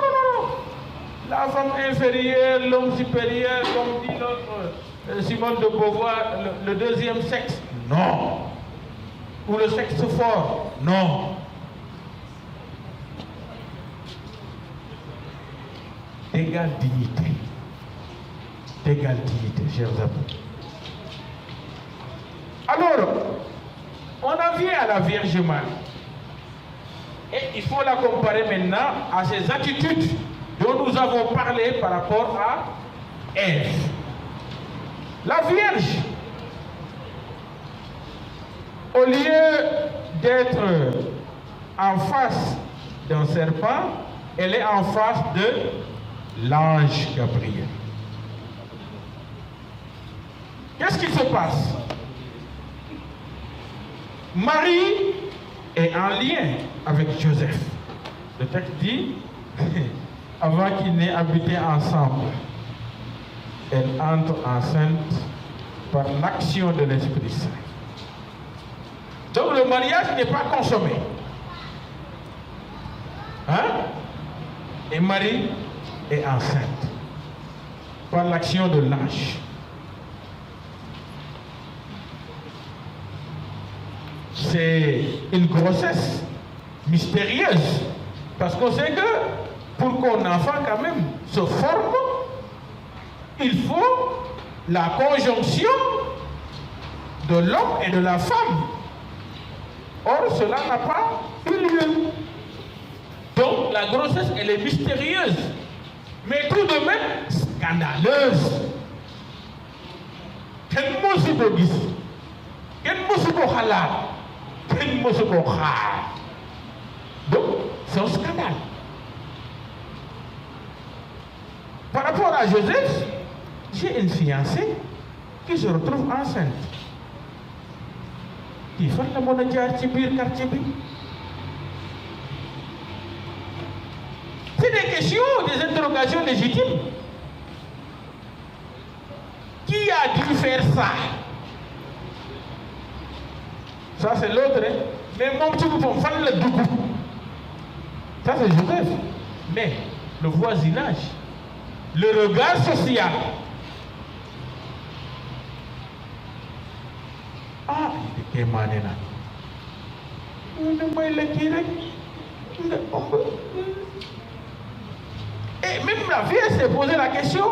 La femme inférieure, l'homme supérieur, comme dit l'autre, Simone de Beauvoir, le deuxième sexe. Non. Ou le sexe fort. Non. Égale dignité. D'égale dignité, chers amis. Alors, on en vient à la Vierge Marie. Et il faut la comparer maintenant à ces attitudes dont nous avons parlé par rapport à Ève. La Vierge, au lieu d'être en face d'un serpent, elle est en face de l'ange Gabriel. Qu'est-ce qui se passe? Marie est en lien avec Joseph. Le texte dit, avant qu'ils n'aient habité ensemble, elle entre enceinte par l'action de l'Esprit Saint. Donc le mariage n'est pas consommé. Hein? Et Marie est enceinte par l'action de l'ange. C'est une grossesse mystérieuse, parce qu'on sait que pour qu'un enfant quand même se forme, il faut la conjonction de l'homme et de la femme. Or, cela n'a pas eu lieu. Donc, la grossesse, elle est mystérieuse, mais tout de même scandaleuse. Quel mot c'est beau gis? Quel mot c'est beau halal? Quel mot c'est beau khar? Donc, c'est un scandale. Par rapport à Joseph, j'ai une fiancée qui se retrouve enceinte. Qui fait la monnaie de quartier. C'est des questions, des interrogations légitimes. Qui a dû faire ça? Ça c'est l'autre, hein? Mais mon petit bouton, fan le dougou. Ça c'est Joseph. Mais le voisinage, le regard social. Ah, il était mané là. Et même la vieille s'est posé la question,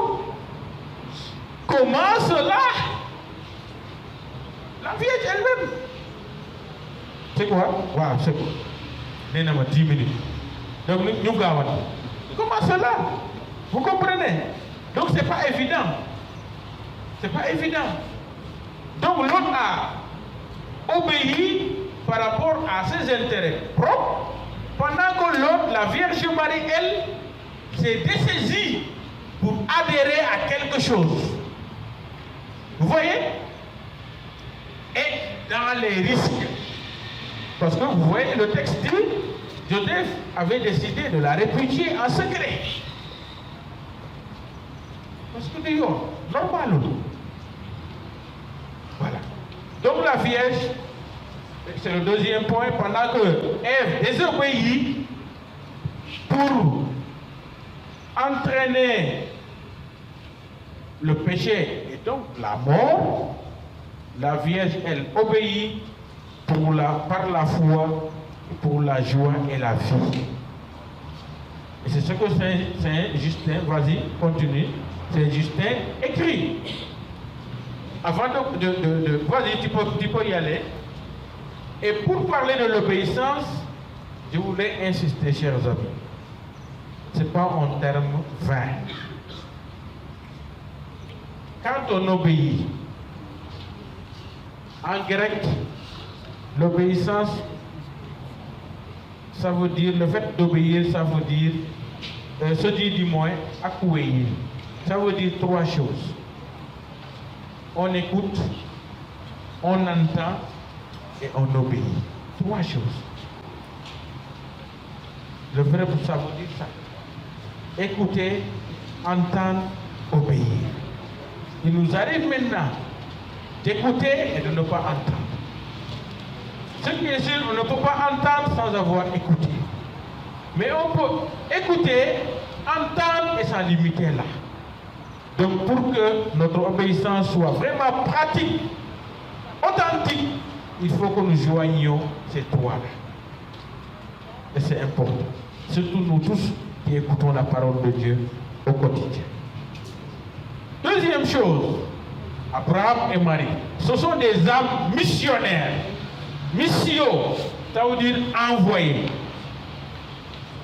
comment cela? La vieille elle-même. C'est quoi? Wow, c'est quoi? Néna 10 minutes. Donc nous gavons. Comment cela? Vous comprenez? Donc c'est pas évident. C'est pas évident. Donc l'autre a obéi par rapport à ses intérêts propres, pendant que l'autre, la Vierge Marie, elle, s'est dessaisie pour adhérer à quelque chose. Vous voyez? Et dans les risques. Parce que vous voyez, le texte dit, Joseph avait décidé de la répudier en secret. Parce que d'ailleurs, normal. Voilà. Donc la Vierge, c'est le deuxième point, pendant que Ève désobéit pour entraîner le péché et donc la mort, la Vierge, elle obéit par la foi, pour la joie et la vie. Et c'est ce que Saint Justin, vas-y, continue, Saint Justin écrit. Avant vas-y, tu peux y aller. Et pour parler de l'obéissance, je voulais insister, chers amis. Ce n'est pas en termes vains. Quand on obéit, en grec, l'obéissance, ça veut dire, le fait d'obéir, ça veut dire, se dit du moins, accueillir. Ça veut dire trois choses. On écoute, on entend et on obéit. Trois choses. Le verbe, ça veut dire ça. Écouter, entendre, obéir. Il nous arrive maintenant d'écouter et de ne pas entendre. Ce qui est sûr, on ne peut pas entendre sans avoir écouté. Mais on peut écouter, entendre et s'en limiter là. Donc pour que notre obéissance soit vraiment pratique, authentique, il faut que nous joignions ces trois-là. Et c'est important. Surtout nous tous qui écoutons la parole de Dieu au quotidien. Deuxième chose, Abraham et Marie, ce sont des âmes missionnaires. Mission, ça veut dire envoyer.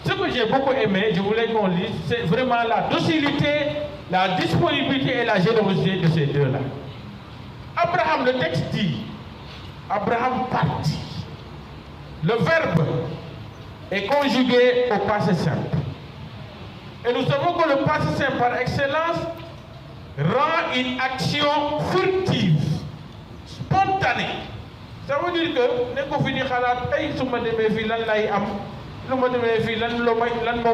Ce que j'ai beaucoup aimé, je voulais qu'on lise, c'est vraiment la docilité, la disponibilité et la générosité de ces deux-là. Abraham, le texte dit, Abraham partit. Le verbe est conjugué au passé simple. Et nous savons que le passé simple par excellence rend une action furtive, spontanée. Ça veut dire que ne ko fini xalaat ay su ma demee fii lan lay am lu ma demee fii lan moo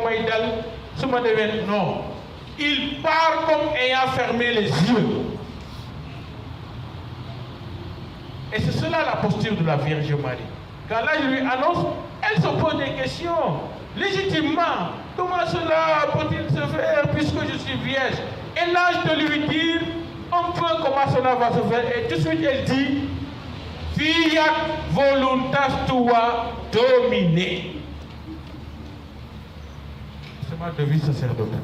may dal su ma demee non. Il part comme ayant fermé les yeux. Et c'est cela la posture de la Vierge Marie. Quand l'ange lui annonce, elle se pose des questions. Légitimement, comment cela peut-il se faire puisque je suis vierge? Et l'ange de lui dire un peu comment cela va se faire. Et tout de suite elle dit, Fiat voluntas tua domine. C'est ma devise sacerdotale.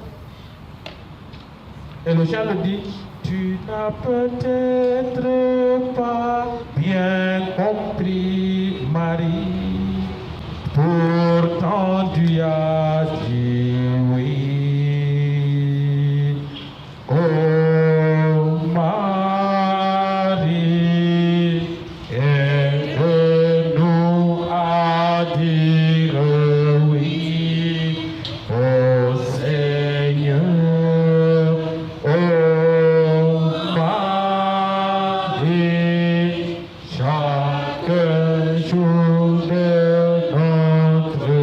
Et le chant le dit, tu n'as peut-être pas bien compris, Marie, pourtant tu as dit oui. Oh Marie, aide-nous à dire oui. Oh Seigneur, oh Marie, chaque jour de notre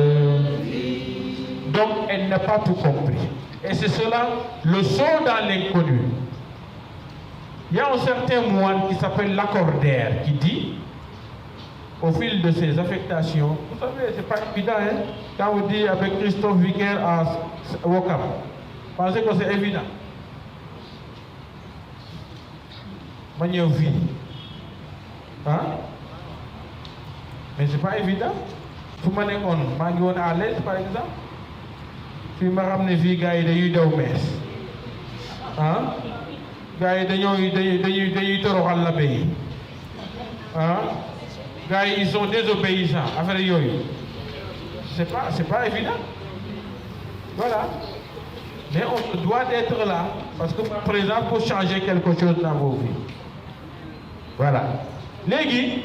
vie. Donc elle n'a pas tout compris. Et c'est cela, le saut dans l'inconnu. Il y a un certain moine qui s'appelle Lacordaire qui dit, au fil de ses affectations, vous savez, c'est pas évident, hein, quand vous dites avec Christophe Vicaire à Wakam, pensez que c'est évident. Manière vie. Hein? Mais c'est pas évident. Vous m'en êtes à l'aise, par exemple. Si je ramené vie, gars, il y a eu hein? Gars, il y a eu toroxal la pays. Hein? Gars, ils sont désobéissants. Affaire yoyu. C'est pas évident. Voilà. Mais on doit être là parce que présent pour changer quelque chose dans vos vies. Voilà. Légui,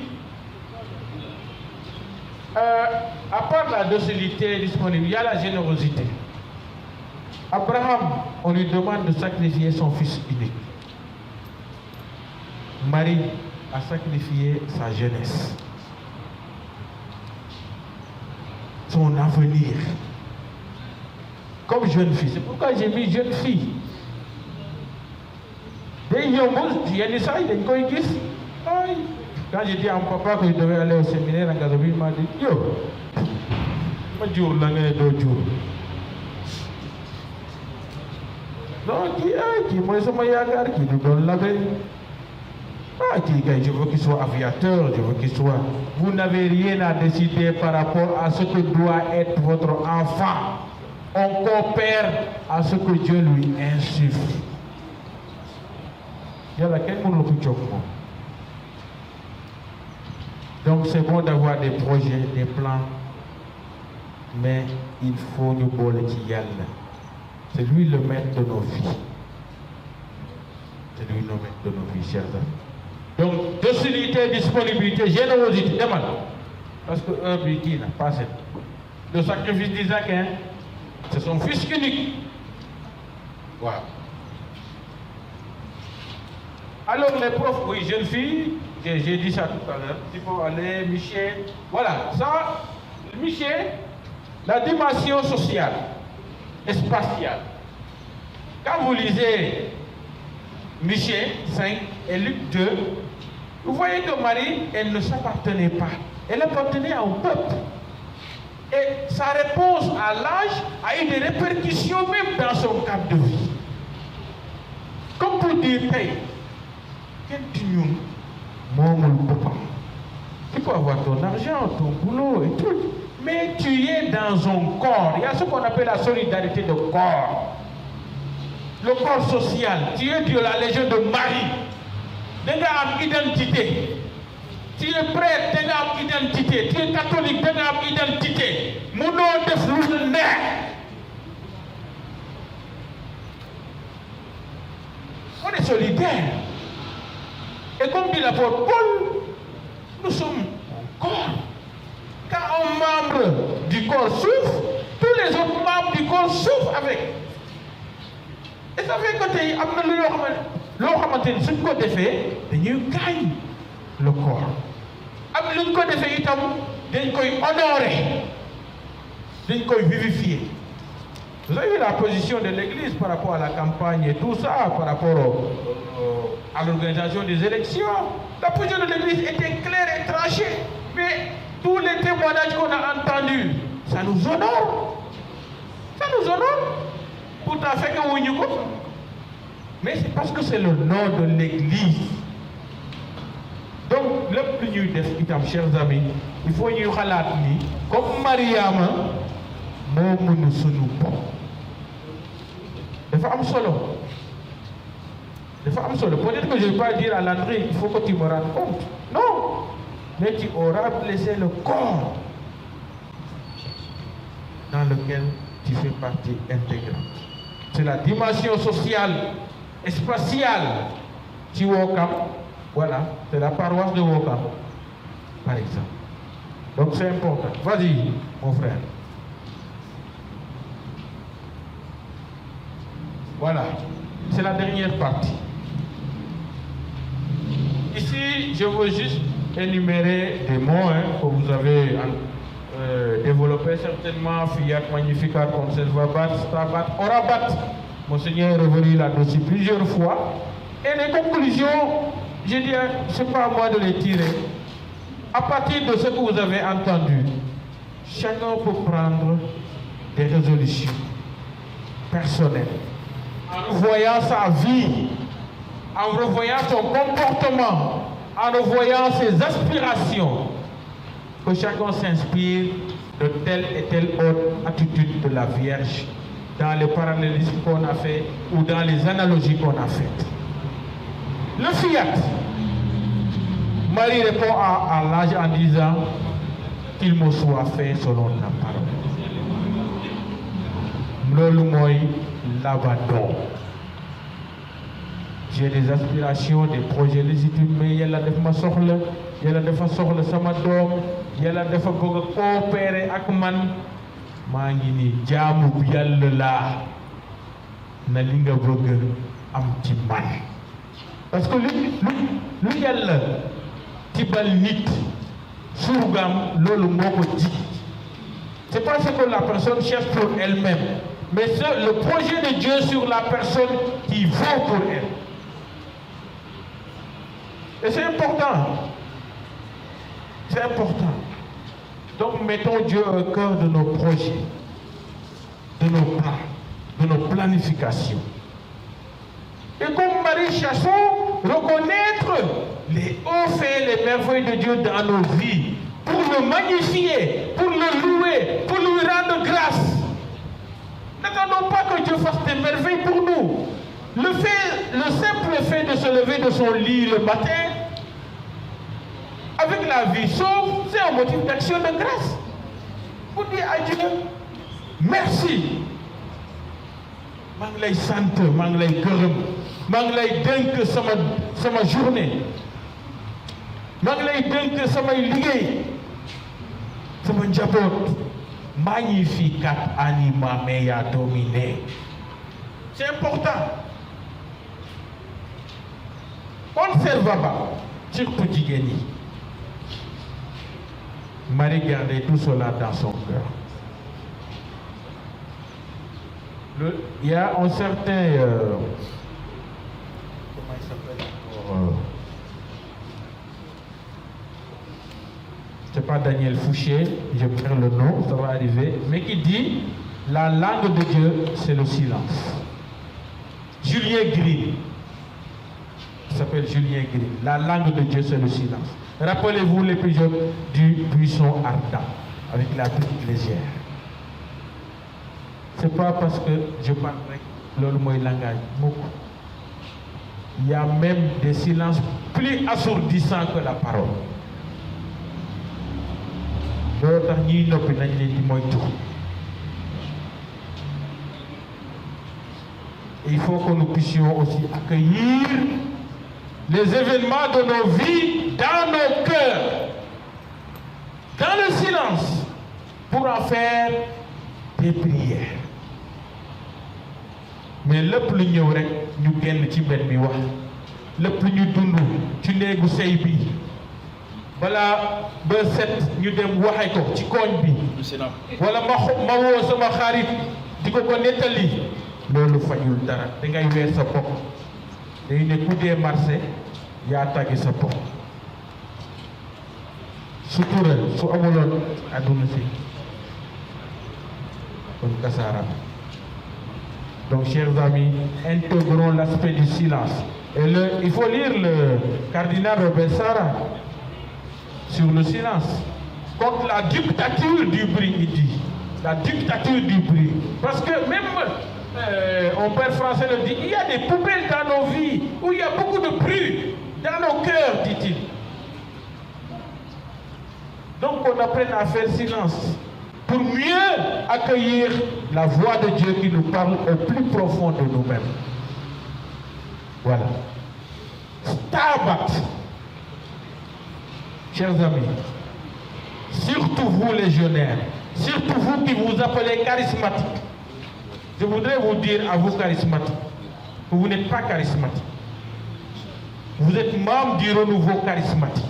à part la docilité disponible, il y a la générosité. Abraham, on lui demande de sacrifier son fils unique. Marie a sacrifié sa jeunesse, son avenir, comme jeune fille. C'est pourquoi j'ai mis jeune fille. Quand j'ai dit à mon papa que je devais aller au séminaire en Gazabi, il m'a dit, yo, je jour là, donc, qui moi, je qui donne la veille. Je veux qu'il soit aviateur, je veux qu'il soit. Vous n'avez rien à décider par rapport à ce que doit être votre enfant. on coopère à ce que Dieu lui insuffle. Il y a quel monde le plus. Donc c'est bon d'avoir des projets, des plans, mais il faut nous boler qui yalla. C'est lui le maître de nos vies. C'est lui le maître de nos vies, chers amis. Donc, docilité, disponibilité, générosité, demande. Parce que un qui n'a pas cette. Le sacrifice d'Isaac, hein, c'est son fils unique. Voilà. Alors les profs, oui, jeune fille, j'ai dit ça tout à l'heure, il faut aller, Michel. Voilà, ça, Michel, la dimension sociale et spatiale. Quand vous lisez Michel 5 et Luc 2, vous voyez que Marie, elle ne s'appartenait pas. Elle appartenait à un peuple. Et sa réponse à l'âge a eu des répercussions même dans son cadre de vie. Comme pour dire, hey, tu peux avoir ton argent, ton boulot et tout, mais tu es dans un corps. Il y a ce qu'on appelle la solidarité de corps. Le corps social. Tu es de la Légion de Marie. Tu as une identité. Tu es prêtre, tu as une identité. Tu es catholique, tu as une identité. Mon nom de flou de nerf. On est solidaires. Et comme dit l'apôtre Paul, nous sommes un corps. Quand un membre du corps souffre, tous les autres membres du corps souffrent avec. Et ça fait que tu as ce qu'on a fait, nous gagnons le corps. Ce qu'on a fait, nous honorer, nous vivifier. Vous avez vu la position de l'Église par rapport à la campagne et tout ça, par rapport à l'organisation des élections. La position de l'Église était claire et tranchée. Mais tous les témoignages qu'on a entendus, ça nous honore. Ça nous honore. Pourtant, fait que vous n'y. Mais c'est parce que c'est le nom de l'Église. Donc, le plus nous def, chers amis, il faut nous relater comme Mariam, nous nous sommes pas. Les femmes solo. Les femmes solo. Peut-être que je ne vais pas dire à Landry, il faut que tu me rendes compte. Non. Mais tu auras blessé le corps dans lequel tu fais partie intégrante. C'est la dimension sociale et spatiale du Wokam. Voilà, c'est la paroisse de Wokam, par exemple. Donc c'est important. Vas-y, mon frère. Voilà, c'est la dernière partie. Ici, je veux juste énumérer des mots que vous avez développés certainement. Fiat, Magnificat, Conservabat, Stabat, Orabat. Monseigneur est revenu là-dessus plusieurs fois. Et les conclusions, je dis, ce n'est pas à moi de les tirer. À partir de ce que vous avez entendu, chacun peut prendre des résolutions personnelles. En revoyant sa vie, en revoyant son comportement, en revoyant ses aspirations, que chacun s'inspire de telle et telle autre attitude de la Vierge dans les parallélismes qu'on a fait ou dans les analogies qu'on a faites. Le fiat, Marie répond à l'âge en disant qu'il me soit fait selon la parole. Lolu moy l'abandon. J'ai des aspirations, des projets légitimes, mais yalla def ma soxla, yalla dafa soxla sama doom, yalla dafa bëgg coopérer ak man. Maa ngi ni jaamu bu Yàlla laa na li nga bëgg am ci man. Parce que lu Yàlla tibal nit surgam loolu moo ko ji. C'est pas ce que la personne cherche pour elle-même, mais c'est le projet de Dieu sur la personne qui vaut pour elle. Et c'est important. C'est important. Donc mettons Dieu au cœur de nos projets, de nos plans, de nos planifications. Et comme Marie Chasson, reconnaître les hauts faits et les merveilles de Dieu dans nos vies, pour le magnifier, pour le louer, pour lui rendre grâce. N'attendons pas que Dieu fasse des merveilles pour nous. Le simple fait de se lever de son lit le matin, avec la vie sauve, c'est un motif d'action de grâce. Vous dites à Dieu, merci. maa ngi lay sant maa ngi lay gërëm maa ngi lay dénk sama journée maa ngi lay dénk samay liggéey sama njaboot maa ngi fi kat anima mea domine. C'est important. Observez pas, surtout jigéen yi. Marie gardait tout cela dans son cœur. Il y a un certain... comment il s'appelle encore c'est pas Daniel Fouché, je perds le nom, ça va arriver, mais qui dit la langue de Dieu, c'est le silence. Julien Green, il s'appelle Julien Green. La langue de Dieu, c'est le silence. Rappelez-vous l'épisode du buisson ardent avec la petite légère. C'est pas parce que je parle avec le langage. Il y a même des silences plus assourdissants que la parole. Il faut que nous puissions aussi accueillir les événements de nos vies dans nos cœurs, dans le silence, pour en faire des prières. Mais le plus ñëw rek ñu génn ci mbedd mi wax le plus ñu dund ci néegu sëy bi balaa ba set ñu dem waxe ko ci koñ bi wala ma woo sama xarit di ko nettali loolu fajul dara dangay weer sa bopp day ne ku dee marché yaa tàggi sa bopp sutura su amuloon àdduna si kon kasaara. Donc, chers amis, intégrons l'aspect du silence. Et il faut lire le cardinal Robert Sarah sur le silence. Contre la dictature du bruit, il dit. La dictature du bruit. Parce que même, un père français le dit, il y a des poubelles dans nos vies, où il y a beaucoup de bruit dans nos cœurs, dit-il. Donc, on apprenne à faire silence. Pour mieux accueillir la voix de Dieu qui nous parle au plus profond de nous-mêmes. Voilà. Stabat. Chers amis, surtout vous les légionnaires, surtout vous qui vous appelez charismatiques, je voudrais vous dire à vous charismatiques, que vous n'êtes pas charismatiques. Vous êtes membre du renouveau charismatique.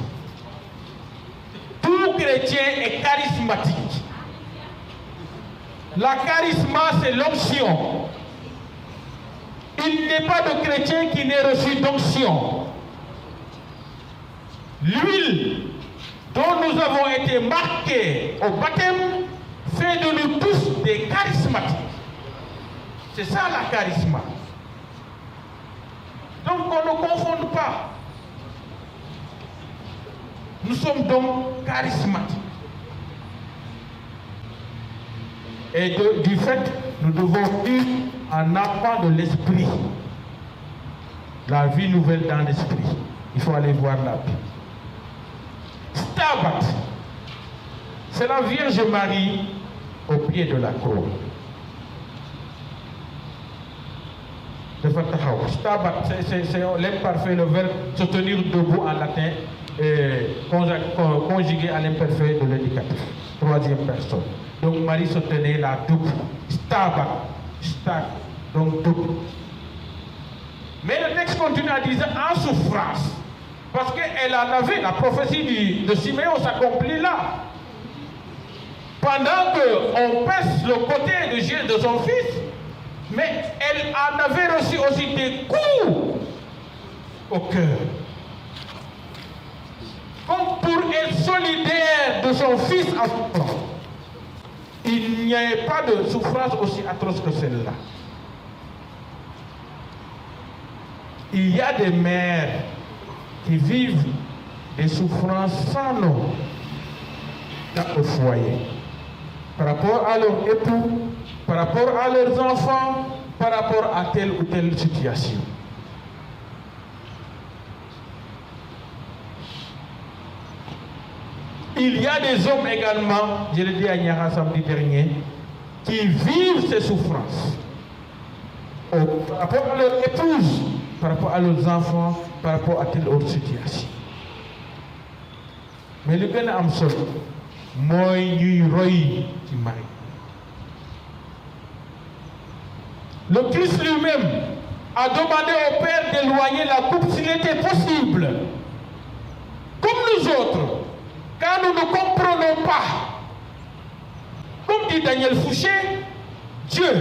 Tout chrétien est charismatique. La charisma, c'est l'onction. Il n'est pas de chrétien qui n'ait reçu d'onction. L'huile dont nous avons été marqués au baptême fait de nous tous des charismatiques. C'est ça la charisma. Donc on ne confonde pas. Nous sommes donc charismatiques. Et du fait, nous devons vivre en enfant de l'esprit. La vie nouvelle dans l'esprit. Il faut aller voir la Bible. Stabat, c'est la Vierge Marie au pied de la croix. Stabat, c'est l'imparfait, le verbe se tenir debout en latin, conjugué à l'imparfait de l'indicatif. Troisième personne. Donc Marie se tenait là debout. Stabat, donc debout. Mais le texte continue à dire en souffrance. Parce qu'elle en avait, la prophétie de Siméon s'accomplit là. Pendant qu'on pèse le côté de son fils, mais elle en avait reçu aussi des coups au cœur. Comme pour être solidaire de son fils en souffrance. Il n'y avait pas de souffrance aussi atroce que celle-là. Il y a des mères qui vivent des souffrances sans nom dans le foyer. Par rapport à leur époux, par rapport à leurs enfants, par rapport à telle ou telle situation. Il y a des hommes également, je l'ai dit à Niara samedi dernier, qui vivent ces souffrances. Par rapport à leur épouse, par rapport à leurs enfants, par rapport à telle autre situation. Mais le gën a am solo mooy ñuy roy ci Marie. Le Christ lui-même a demandé au Père d'éloigner la coupe s'il était possible. Comme nous autres, quand nous ne comprenons pas, comme dit Daniel Fouché, Dieu,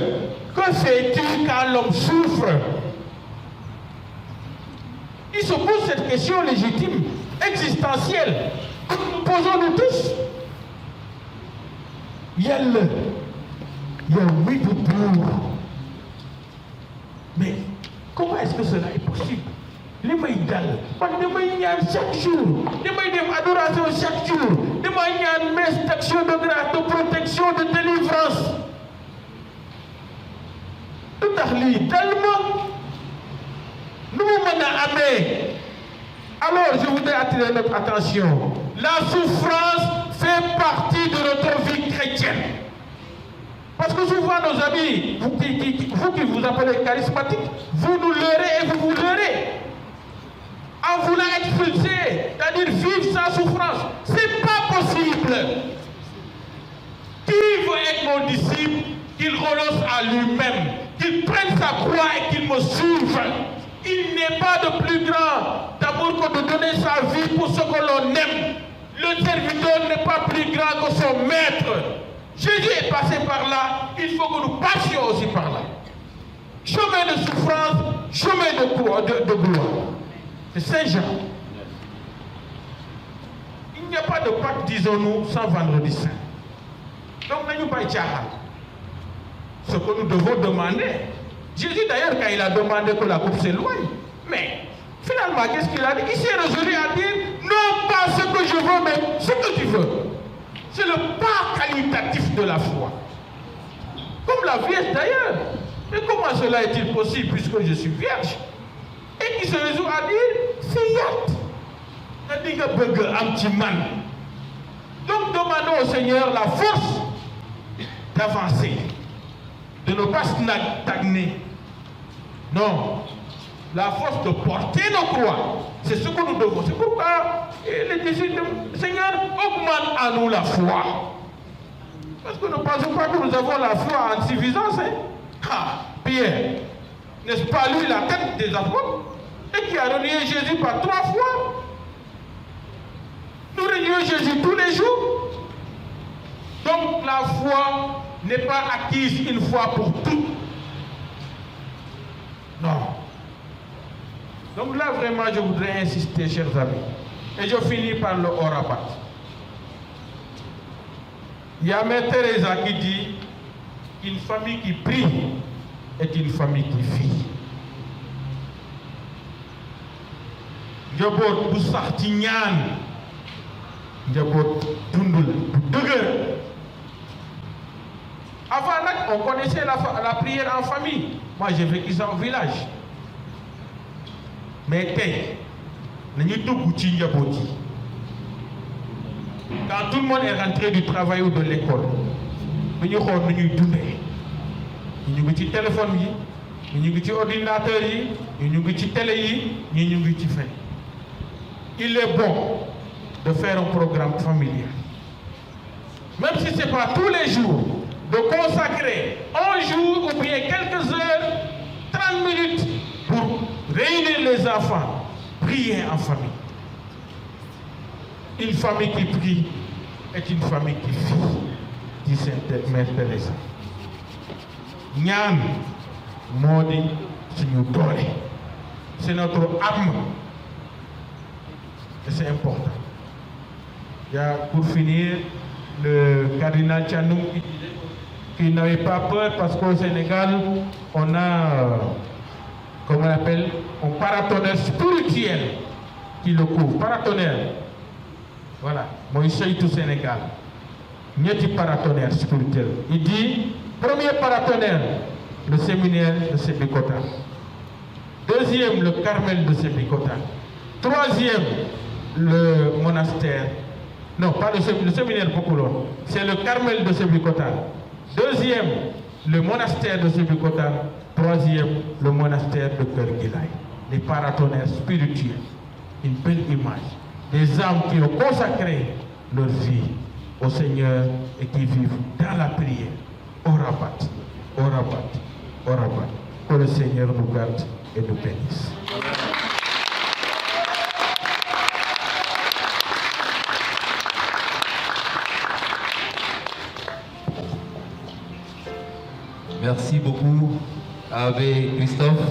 que fais-tu quand l'homme souffre? Il se pose cette question légitime, existentielle, que nous posons nous tous. Yàlla, yow mi du buur. Mais comment est-ce que cela est possible? Li may dal, man damay ñaan chaque jour, damay def adoration chaque jour, damay ñaan messe d'action de grâce, de protection, de délivrance. Lu tax lii dal ma nu mu mën a amee? Alors je voudrais attirer notre attention. La souffrance fait partie de notre vie chrétienne. Parce que souvent nos amis, vous qui vous appelez charismatiques, vous nous leurrez et vous vous leurrez. En voulant expulser, c'est-à-dire vivre sans souffrance, c'est pas possible. Qui veut être mon disciple, qu'il renonce à lui-même, qu'il prenne sa croix et qu'il me suive. Il n'est pas de plus grand d'amour que de donner sa vie pour ce que l'on aime. Le serviteur n'est pas plus grand que son maître. Jésus est passé par là, il faut que nous passions aussi par là. Chemin de souffrance, chemin de gloire. C'est Saint Jean. Il n'y a pas de Pâques, disons-nous, sans vendredi saint. Donc, nous n'avons pas ce que nous devons demander. Jésus, d'ailleurs, quand il a demandé que la coupe s'éloigne, mais finalement, qu'est-ce qu'il a dit? Il s'est résolu à dire, non pas ce que je veux, mais ce que tu veux. C'est le pas qualitatif de la foi. Comme la vierge d'ailleurs. Mais comment cela est-il possible puisque je suis vierge? Et qui se résout à dire, c'est yat. Donc demandons au Seigneur la force d'avancer, de ne pas stagner. Non, la force de porter nos croix. C'est ce que nous devons. C'est pourquoi les disciples du Seigneur augmente à nous la foi. Parce que nous ne pensons pas que nous avons la foi en suffisance. Pierre, n'est-ce pas lui la tête des apôtres? Et qui a renié Jésus par 3 fois. Nous renions Jésus tous les jours. Donc la foi n'est pas acquise une fois pour toutes. Non. Donc là vraiment je voudrais insister, chers amis. Et je finis par le Orapat. Il y a Mère Teresa qui dit, une famille qui prie est une famille qui vit. Njaboot bu sax ci ñaan njaboot dund la bu dëgër. Avant nag on connaissait la prière en famille. Moi j'ai vécu ça au village. Mais tey nañu dugg ci njaboot yi. Quand tout le monde est rentré du travail ou de l'école, ñu xool nu ñuy dundee. ñu ngi ci téléphone yi, ñu ngi ci ordinateur yi, ñu ngi ci télé yi, ñu ngi ci fen. Il est bon de faire un programme familial. Même si ce n'est pas tous les jours, de consacrer un jour ou bien quelques heures, 30 minutes pour réunir les enfants, prier en famille. Une famille qui prie est une famille qui vit, dit Sainte Mère Teresa. Ñaan moo di suñu doole. C'est notre arme. Et c'est important. Il y a, pour finir, le cardinal Tchanoum qui disait qu'il n'avait pas peur parce qu'au Sénégal, on a, comment on appelle, un paratonnerre spirituel qui le couvre. Paratonnerre. Voilà. Moi, je suis tout Sénégal. Ñetti paratonnerre spirituel. Il dit, Premier paratonnerre, le séminaire de Sébikotane. Deuxième, le Carmel de Sébikotane. Troisième, le monastère. Non, pas le séminaire Pokoulon. C'est le Carmel de Sébikotane. Deuxième, le monastère de Sébikotane. Troisième, le monastère de Kerguilay. Les paratonnerres spirituels. Une belle image. Des âmes qui ont consacré leur vie au Seigneur et qui vivent dans la prière. Au rabat, au rabat, au rabat. Que le Seigneur nous garde et nous bénisse. Merci beaucoup, Abbé Christophe.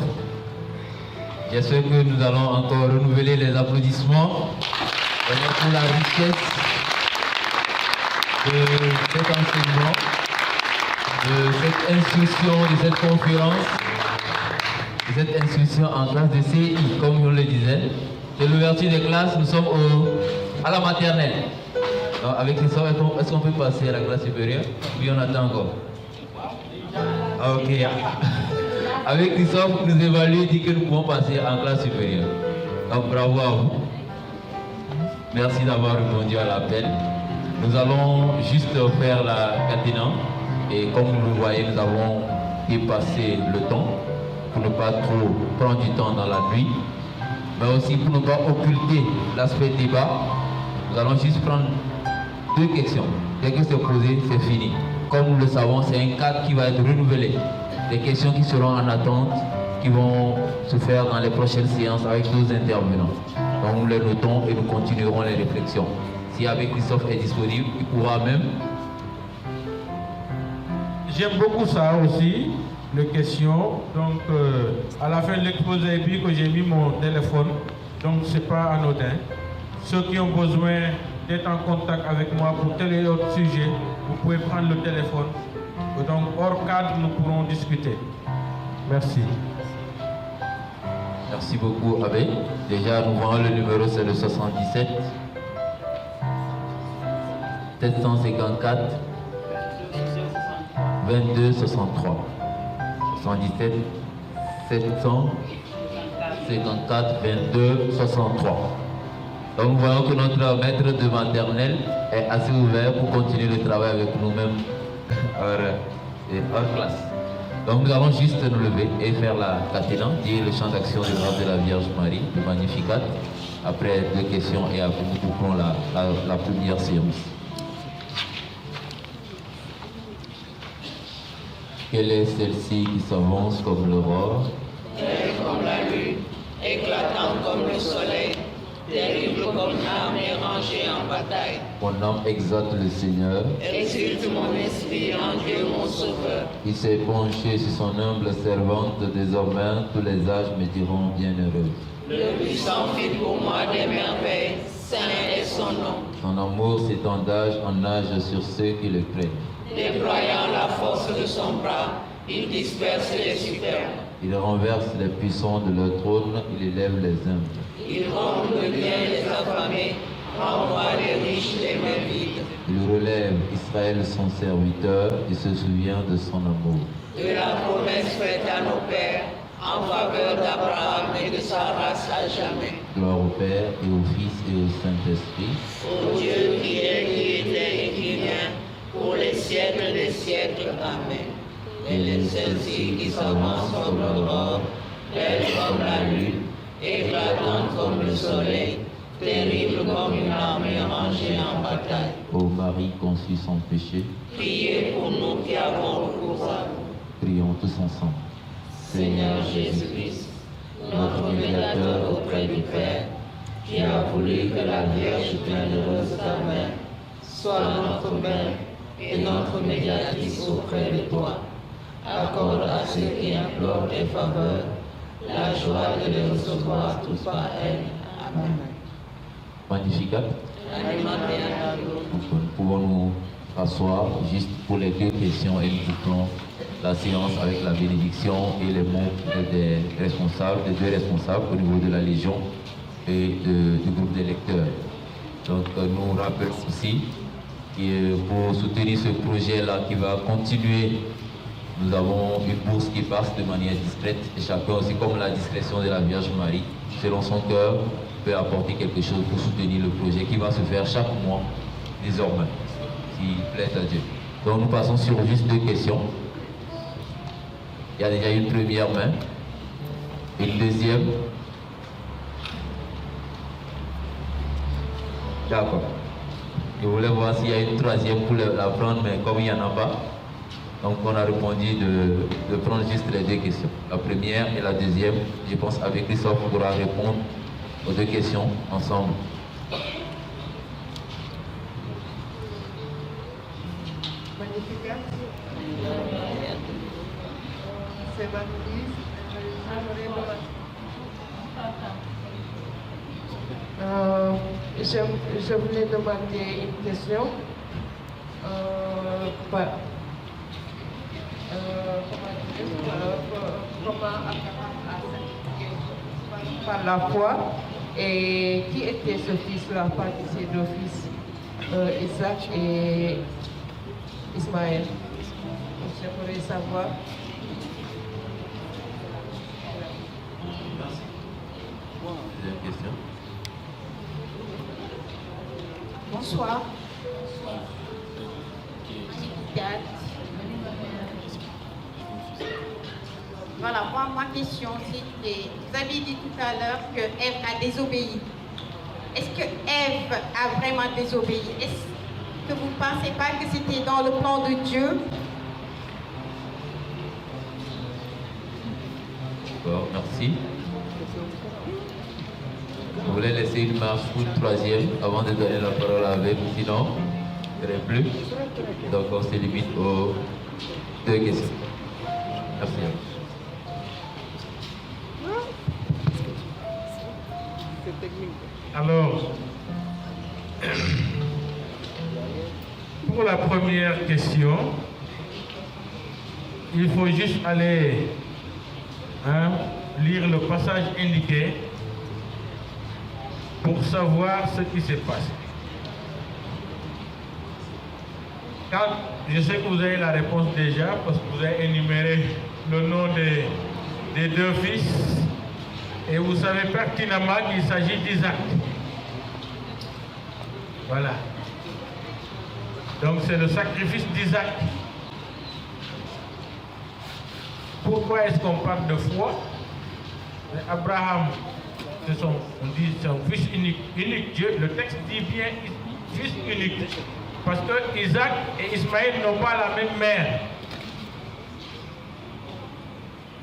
J'espère que nous allons encore renouveler les applaudissements pour la richesse de cet enseignement, de cette instruction, de cette conférence, de cette instruction en classe de CI, comme on le disait. C'est l'ouverture des classes, nous sommes à la maternelle. Donc avec Christophe, est-ce qu'on peut passer à la classe supérieure? Oui, on attend encore. Ok. Avec Christophe, nous évaluons et dit que nous pouvons passer en classe supérieure. Donc bravo à vous. Merci d'avoir répondu à l'appel. Nous allons juste faire la caténa. Et comme vous le voyez, nous avons dépassé le temps pour ne pas trop prendre du temps dans la nuit, mais aussi pour ne pas occulter l'aspect débat. Nous allons juste prendre 2 questions. Dès que c'est posé, c'est fini. Comme nous le savons, c'est un cadre qui va être renouvelé. Des questions qui seront en attente, qui vont se faire dans les prochaines séances avec nos intervenants. Donc nous les notons et nous continuerons les réflexions. Si avec Christophe est disponible, il pourra même. J'aime beaucoup ça aussi, les questions. Donc à la fin de l'exposé, puis que j'ai mis mon téléphone, donc c'est pas anodin. Ceux qui ont besoin d'être en contact avec moi pour tel et autre sujet, vous pouvez prendre le téléphone. Donc hors cadre, nous pourrons discuter. Merci. Merci beaucoup, Abbé. Déjà, nous voyons le numéro, c'est le 77 754 22 63. 77 754 22 63. Donc nous voyons que notre maître de maternelle est assez ouvert pour continuer le travail avec nous-mêmes hors classe. Donc nous allons juste nous lever et faire la caténa, dire le chant d'action de grâce de la Vierge Marie, le Magnificat. Après 2 questions et après nous couperons la première séance. Quelle est celle-ci qui s'avance comme l'aurore, belle comme la lune, éclatante comme le soleil, terrible comme l'armée rangée en bataille. Mon âme exalte le Seigneur. Exulte mon esprit en Dieu mon sauveur. Il s'est penché sur son humble servante, désormais tous les âges me diront bienheureuse. Le puissant fit pour moi des merveilles, saint est son nom. Son amour s'étend d'âge en âge sur ceux qui le craignent. Déployant la force de son bras, il disperse les superbes. Il renverse les puissants de leur trône, il élève les humbles. Il comble bien les affamés, renvoie les riches les mains vides. Il relève Israël son serviteur, il se souvient de son amour. De la promesse faite à nos pères, en faveur d'Abraham et de sa race à jamais. Gloire au Père et au Fils et au Saint-Esprit. Ô Dieu qui est, qui était et qui vient, pour les siècles des siècles. Amen. Elle est celle-ci qui s'avance comme l'aurore, belle comme la lune, éclatante comme le soleil, terrible comme une armée rangée en bataille. Ô Marie conçue sans péché, Priez pour nous qui avons recours à vous. prions tous ensemble. Seigneur Jésus-Christ, notre médiateur auprès du Père, qui a voulu que la Vierge bienheureuse ta mère soit notre mère et notre médiatrice auprès de toi. Accorde à ceux qui implorent tes faveurs la joie de les recevoir tous par elle. Amen. Magnificat. Animateur. Nous pouvons nous asseoir juste pour les 2 questions et nous couperons la séance avec la bénédiction et les mots des responsables, des 2 responsables au niveau de la Légion et du groupe des lecteurs. Donc nous rappelons aussi que pour soutenir ce projet-là qui va continuer nous avons une bourse qui passe de manière discrète et chacun aussi, comme la discrétion de la Vierge Marie, selon son cœur, peut apporter quelque chose pour soutenir le projet qui va se faire chaque mois désormais, s'il plaît à Dieu. Donc nous passons sur juste 2 questions. Il y a déjà une première main, une deuxième. D'accord. Je voulais voir s'il y a une troisième pour la prendre, mais comme il n'y en a pas, donc on a répondu de prendre juste les 2 questions. La première et la deuxième, je pense avec Christophe, on pourra répondre aux 2 questions ensemble. Magnificat. C'est magnifique. Je voulais demander une question. Comment Abraham a sanctifié par la foi et qui était ce fils-là, parmi ces 2 fils, Isaac et Ismaël. J'aimerais savoir. Deuxième question. Bonsoir. Voilà, moi, ma question, c'était, vous avez dit tout à l'heure que Ève a désobéi. Est-ce que Ève a vraiment désobéi? Est-ce que vous ne pensez pas que c'était dans le plan de Dieu? D'accord, merci. Je voulais laisser une marche pour une troisième avant de donner la parole à Ève, sinon il n'y aurait plus. Donc on se limite aux 2 questions. Merci. Alors, pour la première question, il faut juste aller lire le passage indiqué pour savoir ce qui s'est passé. Quand je sais que vous avez la réponse déjà, parce que vous avez énuméré le nom des 2 fils, et vous savez pertinemment qu'il s'agit d'Isaac. Voilà. Donc c'est le sacrifice d'Isaac. Pourquoi est-ce qu'on parle de foi? Abraham, c'est son fils unique. Dieu, le texte dit bien fils unique. Parce que Isaac et Ismaël n'ont pas la même mère.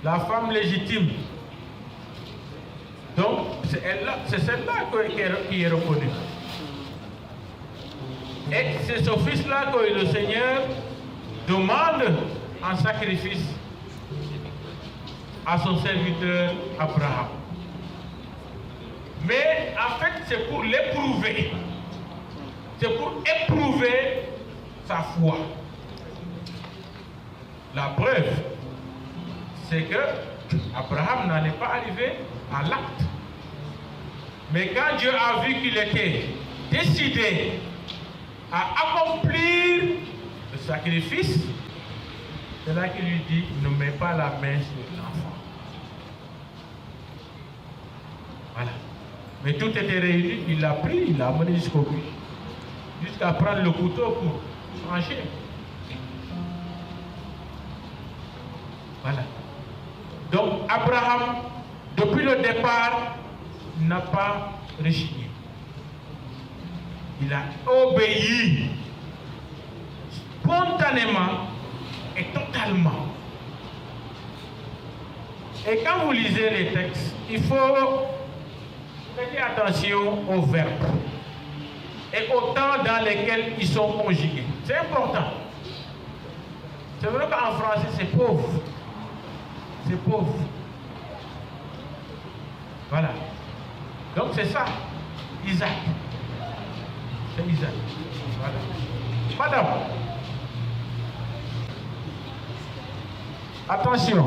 La femme légitime. Donc, c'est celle-là qui est reconnue. Et c'est ce fils-là que le Seigneur demande en sacrifice à son serviteur Abraham. Mais en fait, c'est pour l'éprouver. C'est pour éprouver sa foi. La preuve, c'est que Abraham n'en est pas arrivé à l'acte. Mais quand Dieu a vu qu'il était décidé à accomplir le sacrifice, c'est là qu'il lui dit, ne mets pas la main sur l'enfant. Voilà. Mais tout était réuni, il l'a pris, il l'a amené jusqu'au but. Jusqu'à prendre le couteau pour trancher. Voilà. Donc Abraham, depuis le départ, n'a pas rechigné. Il a obéi spontanément et totalement. Et quand vous lisez les textes, il faut prêter attention aux verbes et au temps dans lesquels ils sont conjugués. C'est important. C'est vrai qu'en français, c'est pauvre. C'est pauvre. Voilà. Donc c'est ça, Isaac. C'est Isaac. Voilà. Madame, attention.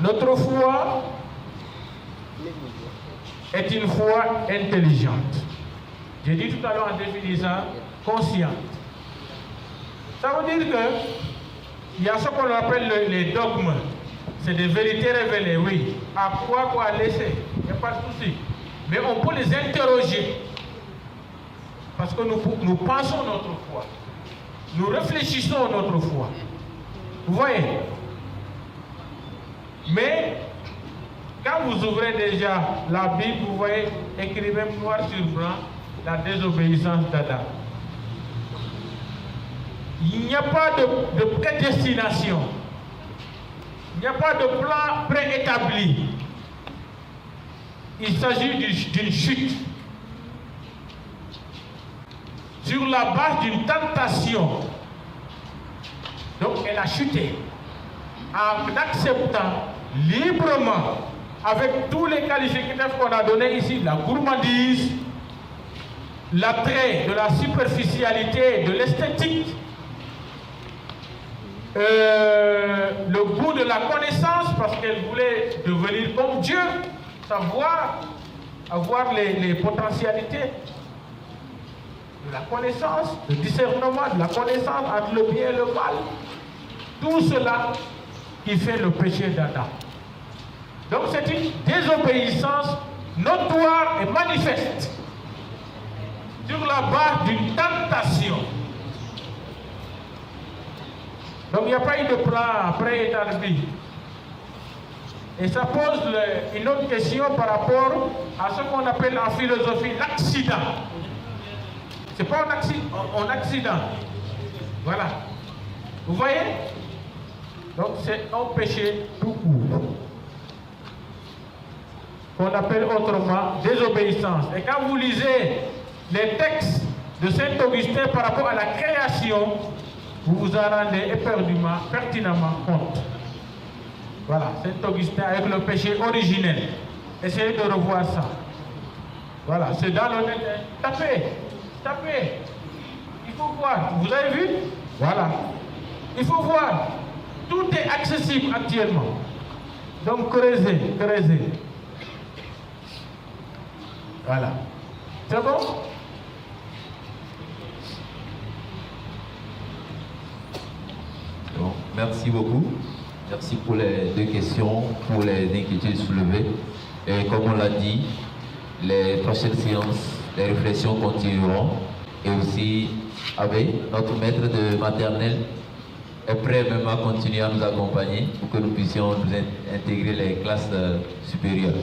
Notre foi est une foi intelligente. J'ai dit tout à l'heure en définissant, consciente. Ça veut dire que il y a ce qu'on appelle les dogmes. C'est des vérités révélées, oui. À quoi laisser, il n'y a pas de souci. Mais on peut les interroger. Parce que nous pensons notre foi. Nous réfléchissons notre foi. Vous voyez? Mais, quand vous ouvrez déjà la Bible, vous voyez écrit même noir sur blanc, la désobéissance d'Adam. Il n'y a pas de prédestination. Il n'y a pas de plan préétabli. Il s'agit d'une chute. Sur la base d'une tentation. Donc elle a chuté. En acceptant librement, avec tous les qualificatifs qu'on a donnés ici, la gourmandise, l'attrait de la superficialité, de l'esthétique, le goût de la connaissance, parce qu'elle voulait devenir comme Dieu, savoir, avoir les potentialités de la connaissance, le discernement, de la connaissance entre le bien et le mal. Tout cela qui fait le péché d'Adam. Donc c'est une désobéissance notoire et manifeste sur la base d'une tentation. Donc il n'y a pas eu de plan préétabli. Et ça pose une autre question par rapport à ce qu'on appelle en philosophie l'accident. Ce n'est pas un accident. Voilà. Vous voyez? Donc c'est un péché tout court. Qu'on appelle autrement désobéissance. Et quand vous lisez les textes de Saint Augustin par rapport à la création, vous vous en rendez éperdument, pertinemment compte. Voilà, Saint Augustin avec le péché originel. Essayez de revoir ça. Voilà, c'est dans le net. Tapez. Il faut voir. Vous avez vu? Voilà. Il faut voir. Tout est accessible actuellement. Donc creusez. Voilà. C'est bon? Bon, merci beaucoup. Merci pour les deux questions, pour les inquiétudes soulevées. Et comme on l'a dit, les prochaines séances, les réflexions continueront. Et aussi, avec notre maître de maternelle est prêt même à continuer à nous accompagner pour que nous puissions nous intégrer les classes supérieures.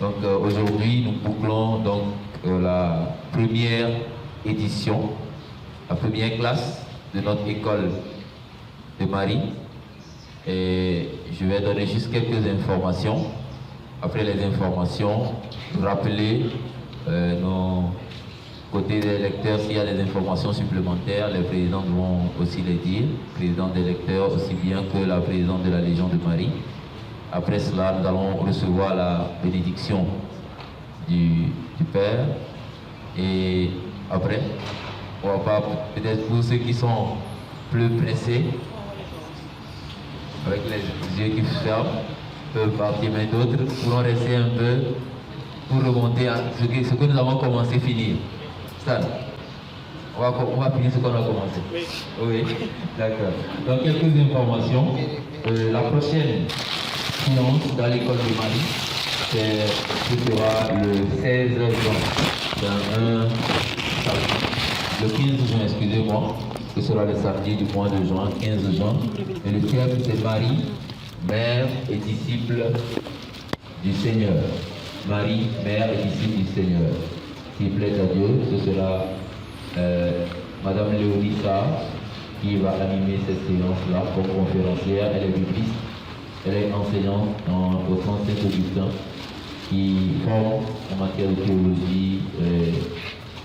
Donc aujourd'hui, nous bouclons donc la première édition, la première classe de notre école de Marie. Et je vais donner juste quelques informations. Après les informations, rappeler nos côtés des lecteurs, s'il y a des informations supplémentaires, les présidents vont aussi les dire. Président des lecteurs aussi bien que la présidente de la Légion de Marie. Après cela, nous allons recevoir la bénédiction du Père. Et après, on va pas, peut-être pour ceux qui sont plus pressés, avec les yeux qui ferment, peuvent partir, mais d'autres pourront rester un peu pour remonter à ce que nous avons commencé à finir. Stan, on va finir ce qu'on a commencé. Oui, d'accord. Donc quelques informations. La prochaine séance dans l'école de Marie, ce sera le 16 juin. Le 15 juin, excusez-moi. Ce sera le samedi du mois de juin, 15 juin. Et le thème, c'est Marie, mère et disciple du Seigneur. Marie, mère et disciple du Seigneur. S'il plaît à Dieu, ce sera Madame Léonie Sarr qui va animer cette séance-là comme conférencière. Elle est bibliste, elle est enseignante au Centre Saint-Augustin qui forme en matière de théologie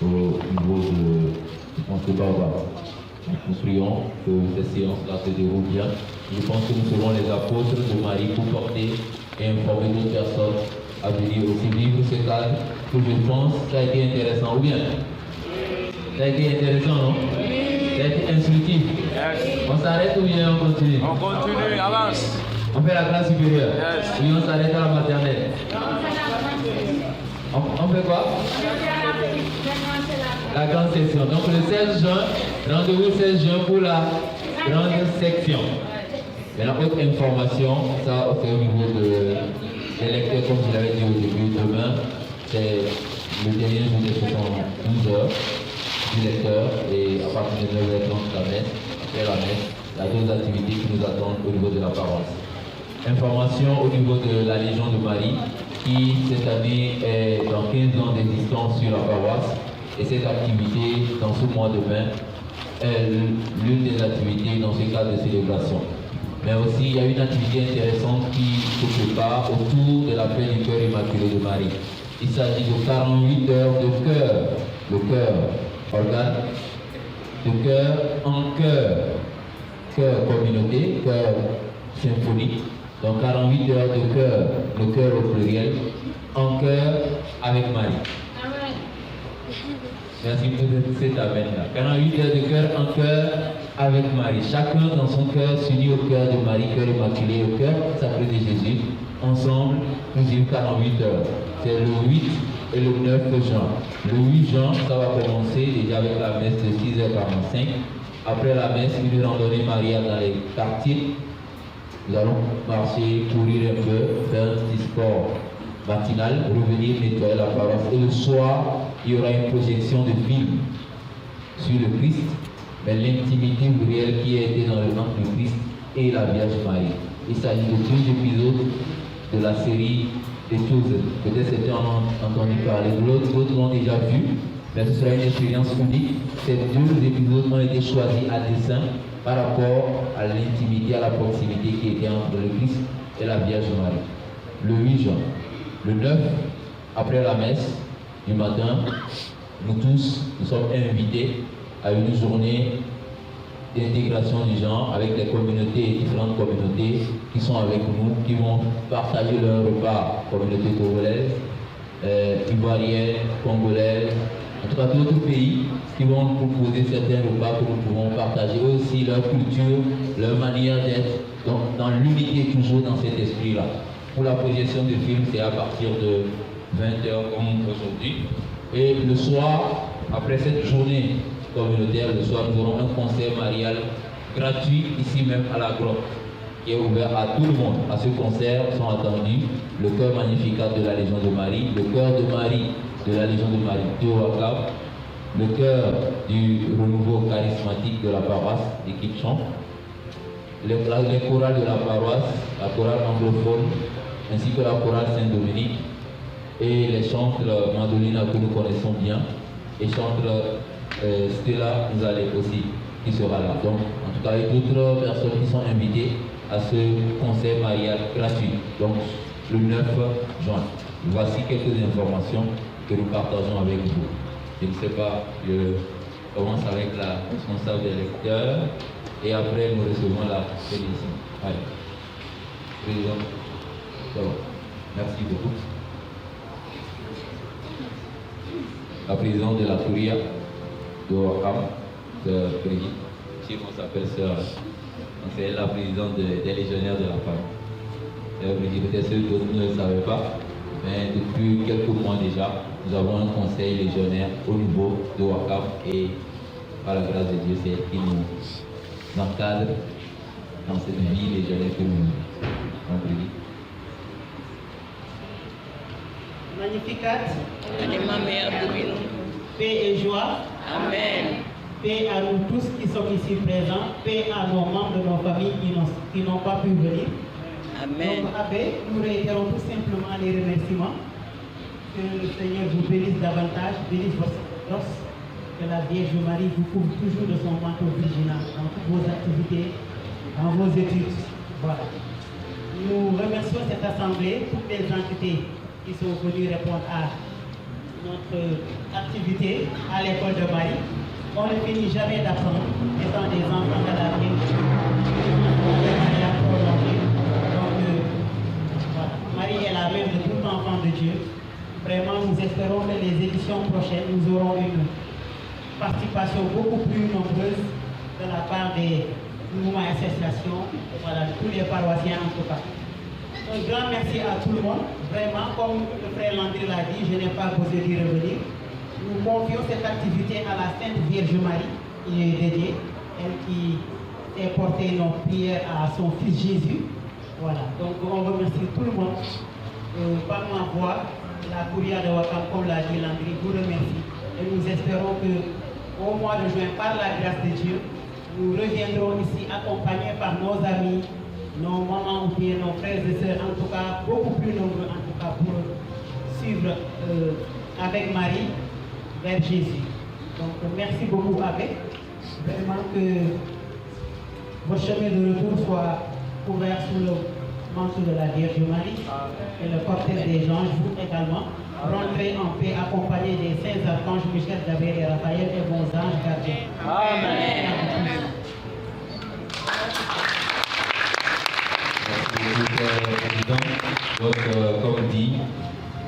au niveau de Barbara. Nous prions que cette séance-là se déroule bien. Je pense que nous serons les apôtres de Marie pour porter et informer d'autres personnes à venir aussi vivre ce cadre que je pense ça a été intéressant. Ou bien ça a été intéressant, non? Ça a été instructif. On s'arrête ou bien on continue? On continue, avance. On fait la classe supérieure. Oui, on s'arrête à la maternelle. On On fait quoi? La grande section. Donc le 16 juin, rendez-vous 16 juin pour la grande section. Maintenant, autre information, ça c'est au niveau des lecteurs, comme je l'avais dit au début, demain, c'est le dernier jour de 12 heures du lecteur et à partir de 9h30 la messe, après la messe, il y a d'autres activités qui nous attendent au niveau de la paroisse. Information au niveau de la Légion de Marie, qui cette année est dans 15 ans d'existence sur la paroisse. Et cette activité, dans ce mois de mai, est l'une des activités dans ce cadre de célébration. Mais aussi, il y a une activité intéressante qui se prépare autour de la fête du cœur immaculé de Marie. Il s'agit de 48 heures de chœur. Le chœur, organe, de chœur en chœur. Chœur communauté, chœur symphonique. Donc 48 heures de chœur, le chœur au pluriel, en chœur avec Marie. Amen. Merci pour cet amen-là. 48 heures de chœur en chœur avec Marie. Chacun dans son cœur s'unit au cœur de Marie, cœur immaculé, au cœur sacré de Jésus. Ensemble, nous vivons 48 heures. C'est le 8 et le 9 juin. Le 8 juin, ça va commencer déjà avec la messe de 6h45. Après la messe, une randonnée mariale dans les quartiers. Nous allons marcher, courir un peu, faire un petit sport matinal, revenir nettoyer la paroisse. Et le soir, il y aura une projection de film sur le Christ, mais l'intimité réelle qui a été dans le ventre du Christ et la Vierge Marie. Il s'agit de 12 épisodes de la série des Chosen. Peut-être certains en ont entendu parler, d'autres l'ont déjà vu, mais ce sera une expérience unique. Ces 12 épisodes ont été choisis à dessein par rapport à l'intimité, à la proximité qui était entre le Christ et la Vierge Marie. Le 8 juin, le 9, après la messe du matin, nous tous, nous sommes invités à une journée d'intégration du genre avec les communautés, différentes communautés qui sont avec nous, qui vont partager leur repas, communauté togolaise, ivoirienne, congolaise, en tout cas d'autres pays qui vont proposer certains repas que nous pouvons partager, aussi leur culture, leur manière d'être, dans l'unité toujours dans cet esprit-là. Pour la projection du film, c'est à partir de 20h comme aujourd'hui. Et le soir, après cette journée communautaire, le soir, nous aurons un concert marial gratuit ici même à la grotte, qui est ouvert à tout le monde. À ce concert sont attendus le chœur Magnificat de la Légion de Marie, le chœur de Marie de la Légion de Marie de Ouakam, le chœur du renouveau charismatique de la paroisse d'équipe chant, les chorales de la paroisse, la chorale anglophone, ainsi que la chorale Saint-Dominique, et les chantres Mandolina que nous connaissons bien, et chantres Stella Nzale aussi, qui sera là. Donc, en tout cas, il y a d'autres personnes qui sont invitées à ce concert marial gratuit, donc le 9 juin. Voici quelques informations que nous partageons avec vous. Je ne sais pas, je commence avec la responsable des lecteurs et après nous recevons la bénédiction. Allez. Président, ça va. Merci beaucoup. La présidente de la Curia de Ouakam, Sœur Brigitte, si on s'appelle Sœur, c'est elle la présidente des légionnaires de la femme. Sœur Brigitte, peut-être ceux d'autres ne le savaient pas, mais depuis quelques mois déjà, nous avons un conseil légionnaire au niveau de Ouakam et par la grâce de Dieu, c'est elle qui nous encadre dans cette vie légionnaire que nous vivons. Magnificat. Paix et joie. Amen. Paix à nous tous qui sommes ici présents. Paix à nos membres de nos familles qui n'ont pas pu venir. Amen. Donc, Abbé, nous réitérons tout simplement les remerciements. Que le Seigneur vous bénisse davantage, bénisse votre grâce. Que la Vierge Marie vous couvre toujours de son manteau virginal dans toutes vos activités, dans vos études. Voilà. Nous remercions cette assemblée, toutes les entités qui sont venues répondre à notre activité à l'école de Marie. On ne finit jamais d'apprendre, étant des enfants de la vie. Voilà. Marie est la mère de tout enfant de Dieu. Vraiment, nous espérons que les éditions prochaines, nous aurons une participation beaucoup plus nombreuse de la part des mouvements et associations, voilà, tous les paroissiens en tout cas. Un grand merci à tout le monde. Vraiment, comme le frère Landry l'a dit, je n'ai pas besoin d'y revenir. Nous confions cette activité à la Sainte Vierge Marie, qui est dédiée, elle qui est portée nos prières à son fils Jésus. Voilà, donc on remercie tout le monde. Par ma voix, la Couria de Wakam, comme l'a dit Landry, vous remercie. Et nous espérons qu'au mois de juin, par la grâce de Dieu, nous reviendrons ici accompagnés par nos amis, nos mamans ou bien nos frères et sœurs, en tout cas beaucoup plus nombreux, en tout cas pour suivre avec Marie vers Jésus. Donc merci beaucoup Abbé. Vraiment que votre chemin de retour soit couvert sous le manteau de la Vierge Marie et le cortège des anges, vous également. Rentrez en paix accompagnés des saints archanges Michel, Gabriel et Raphaël et vos anges gardiens. Amen. Donc, comme dit,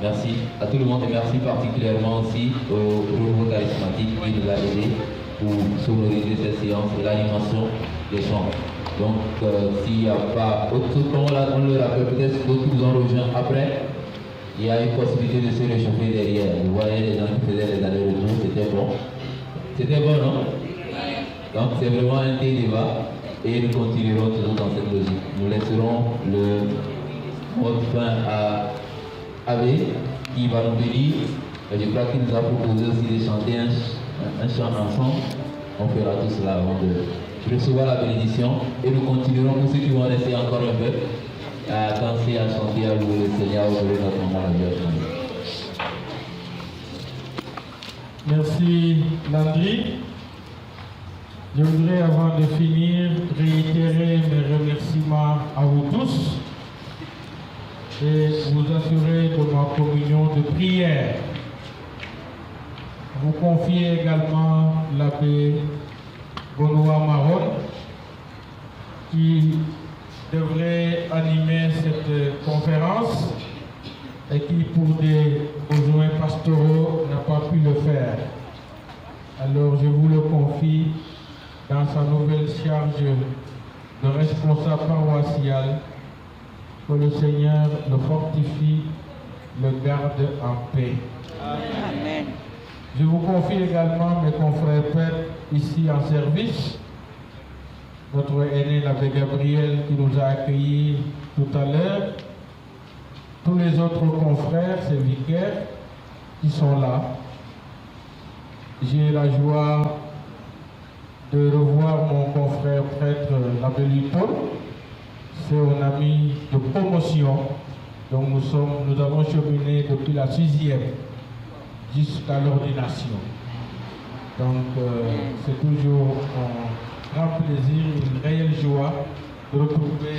merci à tout le monde et merci particulièrement aussi au nouveau charismatique qui nous a aidé pour sonoriser cette séance et l'animation des chants. Donc, s'il n'y a pas autre chose, on le rappelle, peut-être d'autres qui nous ont rejoints après, il y a une possibilité de se réchauffer derrière. Vous voyez les gens qui faisaient les allers-retours, c'était bon. C'était bon, non? Donc, c'est vraiment un débat. Et nous continuerons toujours dans cette logique. Nous laisserons le mot de fin à Abbé qui va nous bénir. Je crois qu'il nous a proposé aussi de chanter un chant ensemble. On fera tout cela avant de recevoir la bénédiction. Et nous continuerons pour ceux qui vont rester encore un peu à danser, à chanter, à louer le Seigneur, à louer notre maman, la Vierge Marie. Merci Landry. Je voudrais, avant de finir, réitérer mes remerciements à vous tous et vous assurer de ma communion de prière. Vous confiez également l'abbé Benoît Maron qui devrait animer cette conférence et qui, pour des besoins pastoraux, n'a pas pu le faire. Alors je vous le confie dans sa nouvelle charge de responsable paroissial, que le Seigneur le fortifie, le garde en paix. Amen. Je vous confie également mes confrères pères ici en service, notre aîné l'abbé Gabriel qui nous a accueillis tout à l'heure, tous les autres confrères, ces vicaires qui sont là. J'ai la joie de revoir mon confrère prêtre l'abbé Lupin. C'est un ami de promotion. Donc nous avons cheminé depuis la 6e jusqu'à l'ordination. Donc c'est toujours un grand plaisir, une réelle joie de retrouver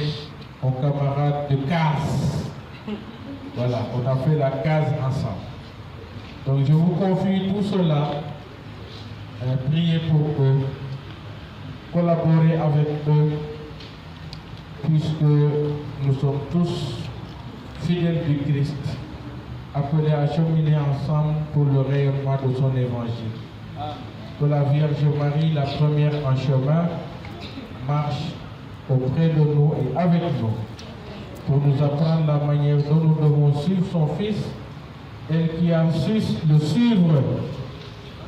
mon camarade de case. Voilà, on a fait la case ensemble. Donc je vous confie tout cela. Priez pour eux, collaborer avec eux, puisque nous sommes tous fidèles du Christ, appelés à cheminer ensemble pour le rayonnement de son évangile. Que la Vierge Marie, la première en chemin, marche auprès de nous et avec nous, pour nous apprendre la manière dont nous devons suivre son Fils, elle qui a su le suivre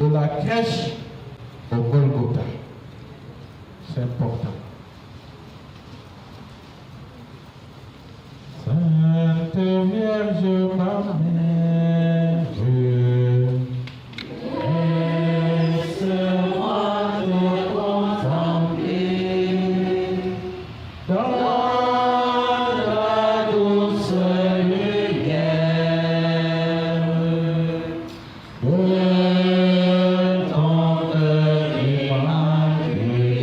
de la crèche au Golgotha. C'est important. Sainte Vierge, ma mère, laisse-moi te contempler dans la douce lumière de ton cœur immaculé.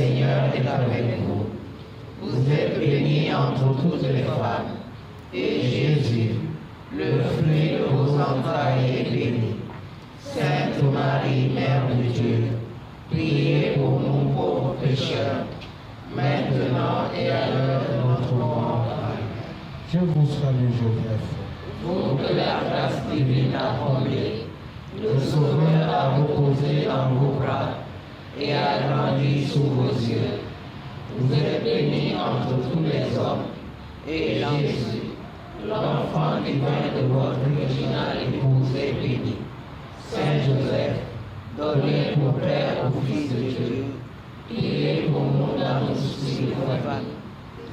Seigneur est avec vous. Vous êtes bénie entre toutes les femmes, et Jésus, le fruit de vos entrailles, est béni. Sainte Marie, Mère de Dieu, priez pour nous pauvres pécheurs, maintenant et à l'heure de notre mort. Amen. Je vous salue, Joseph. Vous que la grâce divine a comblé, le Sauveur a reposé dans vos bras et a grandi sous vos yeux. Vous êtes bénie entre tous les hommes, et Jésus, l'enfant divin de votre virginale épouse, est béni. Saint Joseph, donné pour Père au Fils de Dieu, priez pour nous dans nos soucis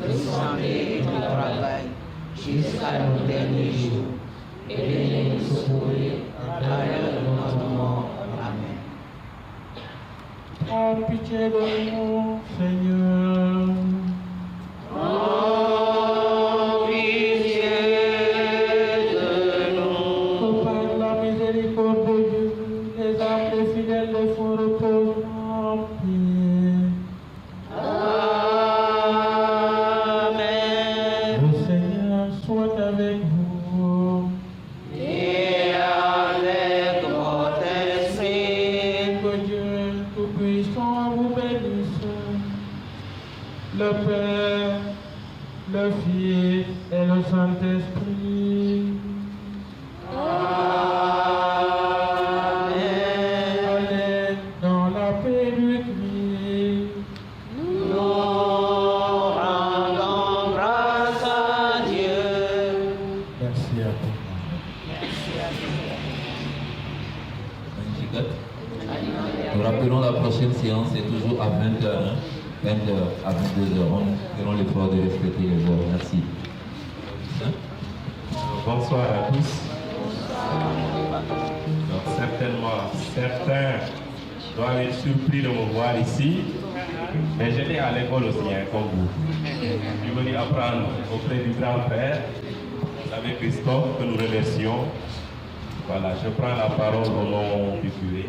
de santé et de travail, jusqu'à nos derniers jours, et de nous secourir à l'heure de notre mort. Amen. Prends pitié de nous, Seigneur. Oh, pitié de nous. Par la miséricorde de Dieu, les âmes des fidèles les font reposer en paix. Amen. Le Seigneur soit avec vous. Et avec votre esprit. Que Dieu Tout-Puissant vous bénisse. Le Père, le Fils et le Saint-Esprit. Allez dans la paix du Christ. Nous rendons grâce à Dieu. Merci à vous. Magnificat. Nous rappelons la prochaine séance, c'est toujours à 20h, 20h à 22h. Nous ferons l'effort de respecter les heures. Merci. Bonsoir à tous. Donc, certainement, certains doivent être surpris de me voir ici, mais j'étais à l'école aussi, comme vous. Je suis venu apprendre auprès du grand-père, vous savez Christophe, que nous remercions. Voilà, je prends la parole au nom du curé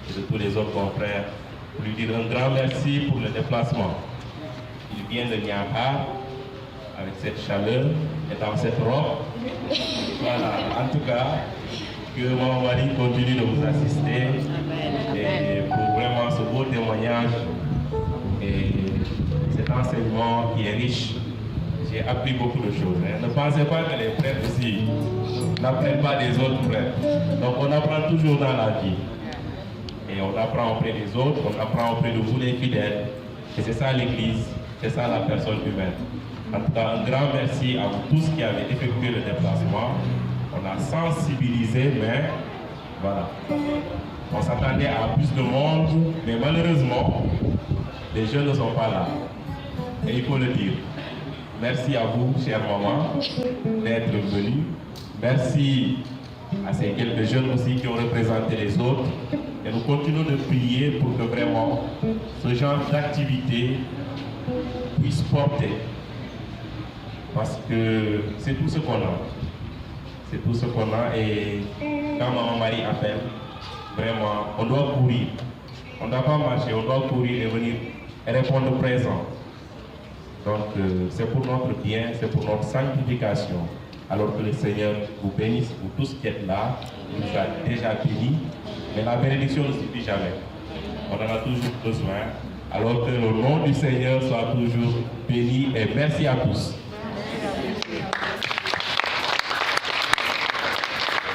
et de tous les autres confrères pour lui dire un grand merci pour le déplacement. Il vient de Niaha avec cette chaleur et dans cette robe. Voilà, en tout cas, que mon mari continue de vous assister et pour vraiment ce beau témoignage et cet enseignement qui est riche. J'ai appris beaucoup de choses. Ne pensez pas que les prêtres aussi n'apprennent pas des autres prêtres. Donc on apprend toujours dans la vie. Et on apprend auprès des autres, on apprend auprès de vous les fidèles. Et c'est ça l'Église, c'est ça la personne humaine. En tout cas, un grand merci à vous tous qui avez effectué le déplacement. On a sensibilisé, mais voilà. On s'attendait à plus de monde, mais malheureusement, les jeunes ne sont pas là. Et il faut le dire. Merci à vous, chère maman, d'être venus. Merci à ces quelques jeunes aussi qui ont représenté les autres. Et nous continuons de prier pour que vraiment ce genre d'activité puisse porter. Parce que c'est tout ce qu'on a. C'est tout ce qu'on a. Et quand maman Marie appelle, vraiment, on doit courir. On ne doit pas marcher, on doit courir et venir répondre présent. Donc c'est pour notre bien, c'est pour notre sanctification. Alors que le Seigneur vous bénisse pour tous qui êtes là. Il nous a déjà bénis. Mais la bénédiction ne suffit jamais. On en a toujours besoin. Alors que le nom du Seigneur soit toujours béni et merci à tous.